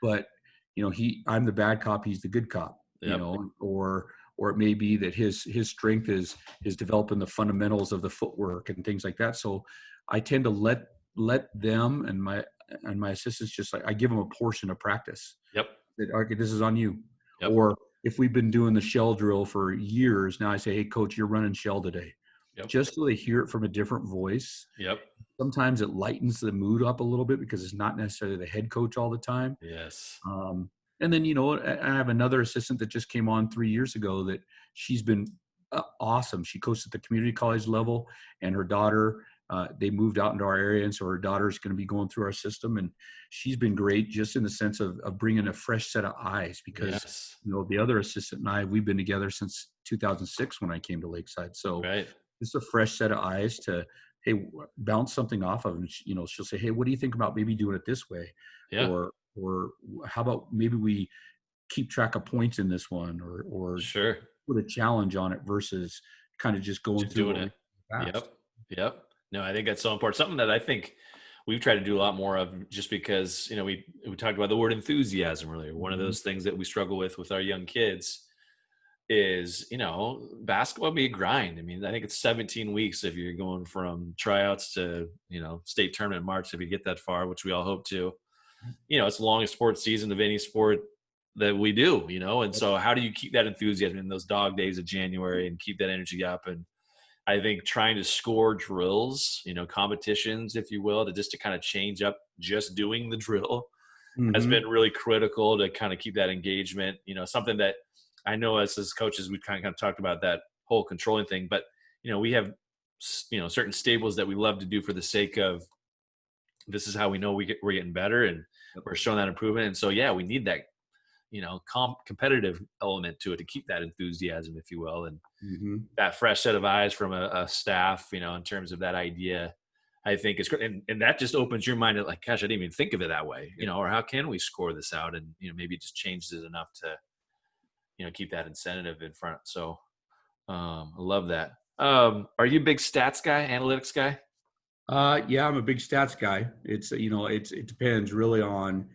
But I'm the bad cop, he's the good cop. Yep. Or it may be that his strength is developing the fundamentals of the footwork and things like that. So I tend to let them and my assistants, just like I give them a portion of practice. Yep. That, okay, this is on you. Yep. Or if we've been doing the shell drill for years now, I say, hey coach, you're running shell today. Yep. Just so they hear it from a different voice. Yep. Sometimes it lightens the mood up a little bit, because it's not necessarily the head coach all the time. Yes. And then, I have another assistant that just came on 3 years ago, that she's been awesome. She coached at the community college level, and her daughter, they moved out into our area. And so her daughter's going to be going through our system, and she's been great, just in the sense of bringing a fresh set of eyes, because, Yes. the other assistant and I, we've been together since 2006 when I came to Lakeside. So Right. it's a fresh set of eyes to, hey, bounce something off of. And, she'll say, hey, what do you think about maybe doing it this way? Yeah. Or how about maybe we keep track of points in this one, or Sure. put a challenge on it versus kind of just going Just through doing what we it. past. Yep. Yep. No, I think that's so important. Something that I think we've tried to do a lot more of, just because, we talked about the word enthusiasm earlier. One of Mhm. those things that we struggle with our young kids is, basketball be a grind. I mean, I think it's 17 weeks if you're going from tryouts to, state tournament in March, if you get that far, which we all hope to. It's the longest sports season of any sport that we do, and so how do you keep that enthusiasm in those dog days of January and keep that energy up? And I think trying to score drills, competitions, if you will, to kind of change up just doing the drill has been Mhm. really critical to kind of keep that engagement. Something that I know as coaches, we kind of talked about that whole controlling thing, but we have certain staples that we love to do for the sake of, this is how we know we're getting better and Yep. we're showing that improvement. And so, yeah, we need that, competitive element to it to keep that enthusiasm, if you will, and Mhm. that fresh set of eyes from a staff, in terms of that idea, I think is great. And that just opens your mind to, like, gosh, I didn't even think of it that way, Yep. or how can we score this out? And, maybe it just changes it enough to, keep that incentive in front. So I love that. Are you a big stats guy, analytics guy? Yeah, I'm a big stats guy. It depends really on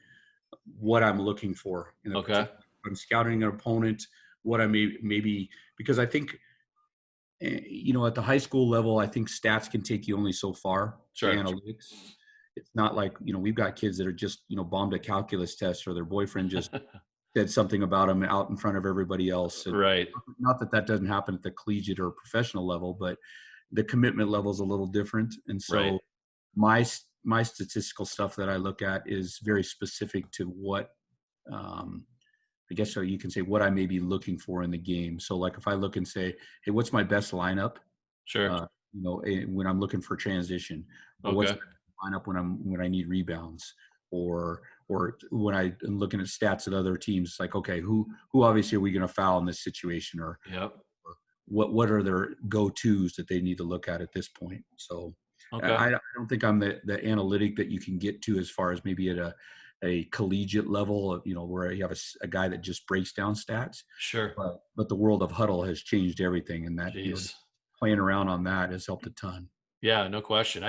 what I'm looking for in a Okay. particular. I'm scouting an opponent, what I maybe because I think at the high school level, I think stats can take you only so far. The Sure. analytics, it's not like we've got kids that are just bombed a calculus test, or their boyfriend just said something about them out in front of everybody else. And Right. not that that doesn't happen at the collegiate or professional level, but the commitment level is a little different. And Right. so my statistical stuff that I look at is very specific to what um, I guess so you can say what I may be looking for in the game. So like if I look and say, hey, what's my best lineup? Sure. When I'm looking for transition, or what's Okay. my lineup when I need rebounds, or when I'm looking at stats at other teams, like, okay, who obviously are we going to foul in this situation, Yep. or what are their go-tos that they need to look at this point. So Okay. I don't think I'm the analytic that you can get to as far as maybe at a collegiate level, where you have a guy that just breaks down stats. Sure. But the world of huddle has changed everything, and that Jeez. playing around on that has helped a ton. Yeah, no question.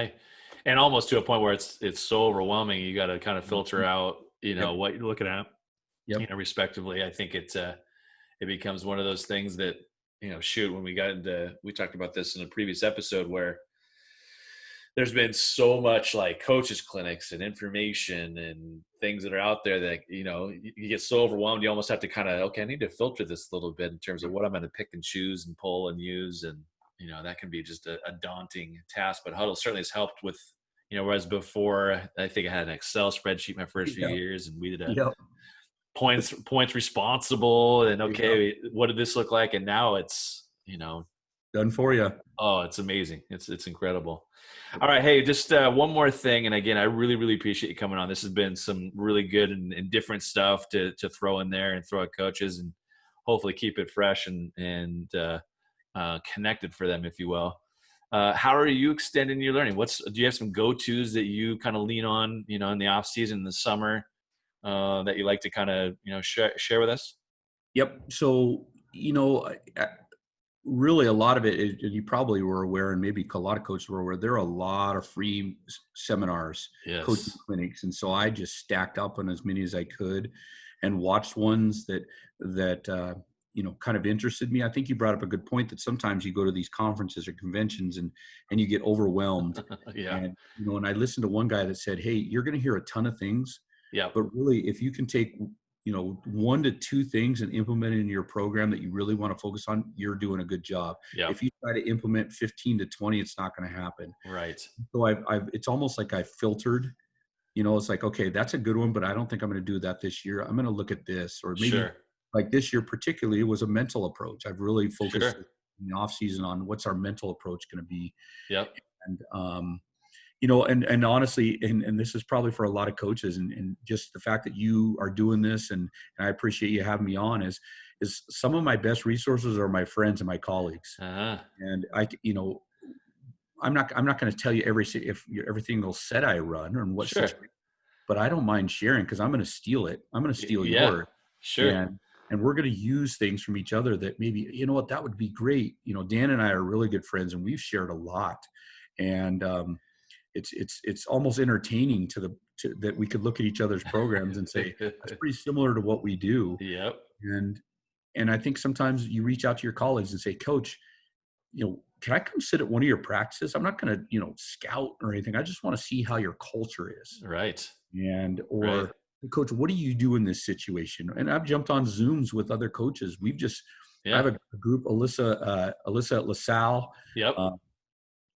And almost to a point where it's so overwhelming, you got to kind of filter Mhm. out, Yep. what you're looking at, Yep. respectively. I think it becomes one of those things that, shoot, when we talked about this in a previous episode, where there's been so much like coaches clinics and information and things that are out there that, you get so overwhelmed. You almost have to kind of, okay, I need to filter this a little bit in terms of what I'm going to pick and choose and pull and use. And, that can be just a daunting task, but Huddle certainly has helped with, whereas before I think I had an Excel spreadsheet my first few Yep. years, and we did a Yep. points responsible, and Yep. okay, what did this look like? And now it's, Done for you. oh, it's amazing. It's incredible. All right. Hey, just one more thing. And again, I really, really appreciate you coming on. This has been some really good and different stuff to throw in there and throw at coaches, and hopefully keep it fresh and connected for them, if you will. How are you extending your learning? Do you have some go-tos that you kind of lean on, in the off season, in the summer, that you like to kind of, share with us? Yep. So, really a lot of it is, and you probably were aware, and maybe a lot of coaches were aware, there are a lot of free seminars, coaching Yes. clinics. And so I just stacked up on as many as I could and watched ones that kind of interested me. I think you brought up a good point that sometimes you go to these conferences or conventions and you get overwhelmed. Yeah. And I listened to one guy that said, hey, you're going to hear a ton of things, Yep. but really, if you can take, 1 to 2 things and implement it in your program that you really want to focus on, you're doing a good job. Yep. If you try to implement 15 to 20, it's not going to happen. Right. So it's almost like I filtered, it's like, okay, that's a good one, but I don't think I'm going to do that this year. I'm going to look at this, or maybe Sure. like this year particularly, it was a mental approach. I've really focused Sure. in the off season on what's our mental approach going to be. Yep. And, and honestly, and this is probably for a lot of coaches, and just the fact that you are doing this, and I appreciate you having me on, is some of my best resources are my friends and my colleagues. Uh-huh. And I'm not going to tell you every single set I run or in what Sure. situation, but I don't mind sharing, because I'm going to steal it. I'm going to steal Yeah. yours. Sure. And we're going to use things from each other that maybe, you know what, that would be great. You know, Dan and I are really good friends, and we've shared a lot. And it's almost entertaining that we could look at each other's programs and say, that's pretty similar to what we do. Yep. And I think sometimes you reach out to your colleagues and say, Coach, you know, can I come sit at one of your practices? I'm not going to, you know, scout or anything. I just want to see how your culture is. Right. Or right. Coach, what do you do in this situation? And I've jumped on Zooms with other coaches. I have a group, Alyssa at LaSalle, Yep.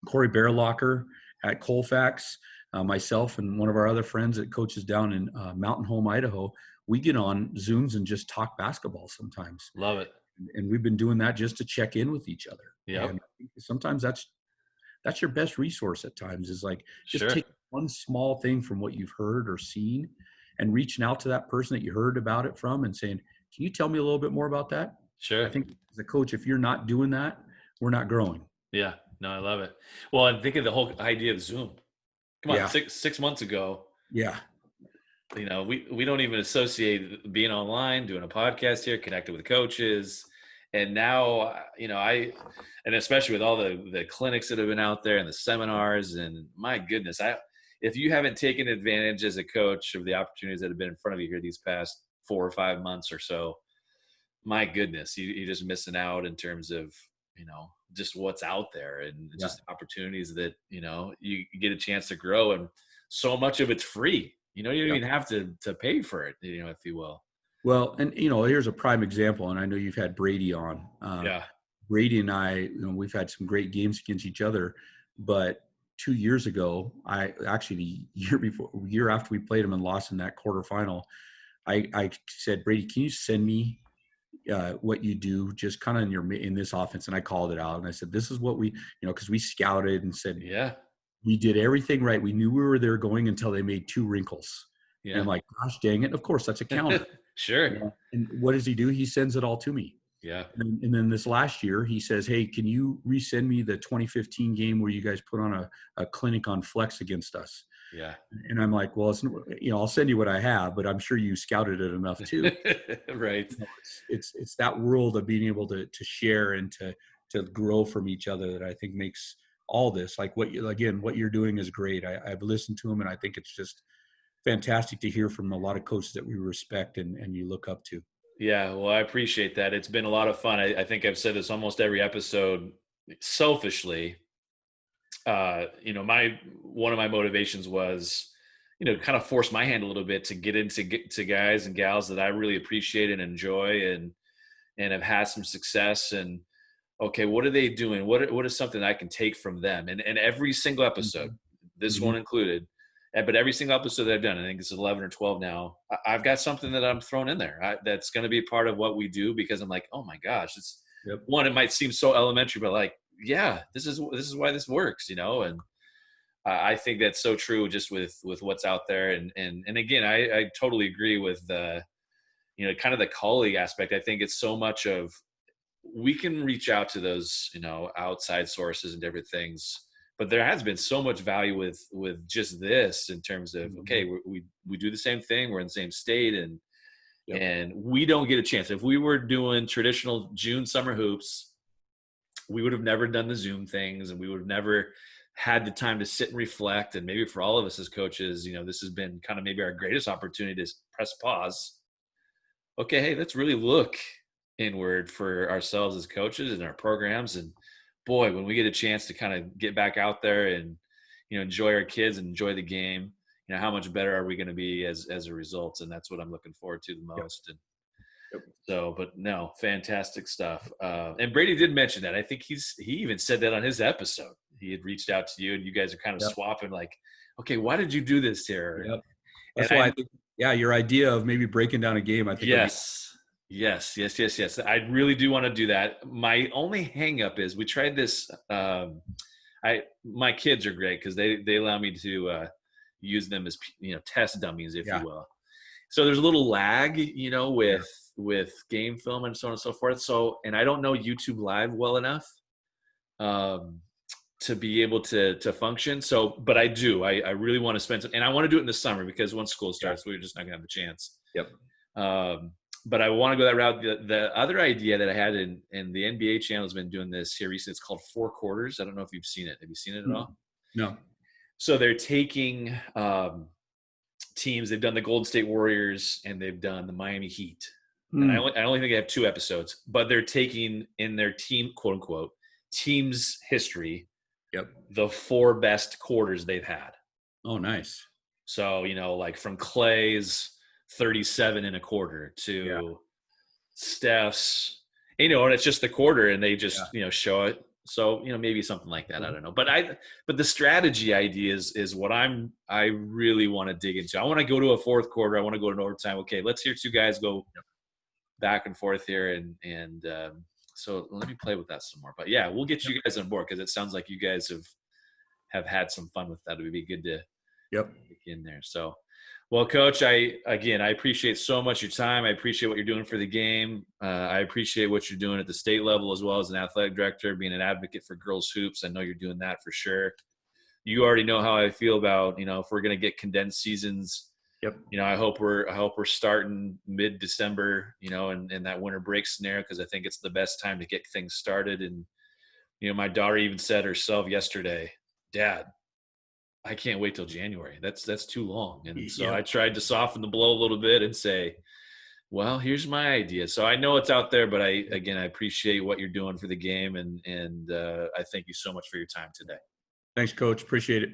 Corey Bearlocker at Colfax, myself and one of our other friends that coaches down in Mountain Home, Idaho. We get on Zooms and just talk basketball sometimes. Love it. And we've been doing that just to check in with each other. Yep. And I think sometimes that's your best resource at times, is like just Sure. take one small thing from what you've heard or seen and reaching out to that person that you heard about it from and saying, can you tell me a little bit more about that? Sure. I think as a coach, if you're not doing that, we're not growing. Yeah. No, I love it. Well, and think of the whole idea of Zoom. Come on, Yeah. 6 months ago. Yeah. You know, we don't even associate being online, doing a podcast here, connected with coaches. And now, you know, and especially with all the clinics that have been out there and the seminars, and my goodness, if you haven't taken advantage as a coach of the opportunities that have been in front of you here these past 4 or 5 months or so, my goodness, you're just missing out in terms of, you know, just what's out there and just opportunities that, you know, you get a chance to grow. And so much of it's free. You know, you don't even have to pay for it, you know, if you will. Well, and, you know, here's a prime example, and I know you've had Brady on. Brady and I, you know, we've had some great games against each other, but 2 years ago, the year after we played him and lost in that quarterfinal, I said, Brady, can you send me what you do just kind of in this offense? And I called it out and I said, this is what we, you know, because we scouted and said, we did everything right. We knew we were there going until they made 2 wrinkles. And I'm like, gosh dang it. Of course, that's a counter. Sure. You know? And what does he do? He sends it all to me. Yeah. And then this last year, he says, hey, can you resend me the 2015 game where you guys put on a clinic on flex against us? Yeah. And I'm like, well, you know, I'll send you what I have, but I'm sure you scouted it enough too. Right. You know, it's that world of being able to share and to grow from each other that I think makes all this, like what you're doing is great. I've listened to him, and I think it's just fantastic to hear from a lot of coaches that we respect and you look up to. Yeah, well, I appreciate that. It's been a lot of fun. I think I've said this almost every episode. Selfishly, you know, one of my motivations was, you know, kind of force my hand a little bit to get to guys and gals that I really appreciate and enjoy and have had some success. And okay, what are they doing? What is something I can take from them? And every single episode, this one included, but every single episode that I've done, I think it's 11 or 12 now, I've got something that I'm throwing in there that's going to be part of what we do, because I'm like, oh my gosh, it's one, it might seem so elementary, but like, yeah, this is why this works, you know? And I think that's so true just with what's out there. And again, I totally agree with you know, kind of the colleague aspect. I think it's so much of, we can reach out to those, you know, outside sources and different things, but there has been so much value with just this in terms of, okay, we do the same thing. We're in the same state, and we don't get a chance. If we were doing traditional June summer hoops, we would have never done the Zoom things, and we would have never had the time to sit and reflect. And maybe for all of us as coaches, you know, this has been kind of maybe our greatest opportunity to press pause. Okay, hey, let's really look inward for ourselves as coaches and our programs. And boy, when we get a chance to kind of get back out there and, you know, enjoy our kids and enjoy the game, you know, how much better are we going to be as a result? And that's what I'm looking forward to the most. And so, but no, fantastic stuff. And Brady did mention that. I think he even said that on his episode. He had reached out to you, and you guys are kind of swapping, like, okay, why did you do this here? That's why I think, your idea of maybe breaking down a game, I think. Yes. I really do want to do that. My only hang up is we tried this. My kids are great because they allow me to use them as, you know, test dummies, if you will. So there's a little lag, you know, with game film and so on and so forth. So, and I don't know YouTube Live well enough to be able to function. So, but I do. I really want to spend some, and I want to do it in the summer, because once school starts, we're just not gonna have a chance. but I want to go that route. The other idea that I had in the NBA channel has been doing this here recently. It's called 4 quarters. I don't know if you've seen it. Have you seen it at all? No. So they're taking teams. They've done the Golden State Warriors and they've done the Miami Heat. And I only think they have 2 episodes, but they're taking in their team, quote unquote, team's history, the 4 best quarters they've had. Oh, nice. So, like from Clay's 37 and a quarter to Steph's, and it's just the quarter and they just, show it. So, maybe something like that. I don't know. But the strategy idea is what I really want to dig into. I want to go to a 4th quarter. I want to go to overtime. Okay, let's hear 2 guys go back and forth here. And so let me play with that some more. But yeah, we'll get you guys on board because it sounds like you guys have had some fun with that. It would be good to get in there. So, well, Coach, I appreciate so much your time. I appreciate what you're doing for the game. I appreciate what you're doing at the state level as well as an athletic director, being an advocate for girls hoops. I know you're doing that for sure. You already know how I feel about, if we're going to get condensed seasons. I hope we're starting mid-December, in that winter break scenario, because I think it's the best time to get things started. And, my daughter even said herself yesterday, Dad, I can't wait till January. That's too long. And so I tried to soften the blow a little bit and say, well, here's my idea. So I know it's out there, but I appreciate what you're doing for the game. And I thank you so much for your time today. Thanks, Coach. Appreciate it.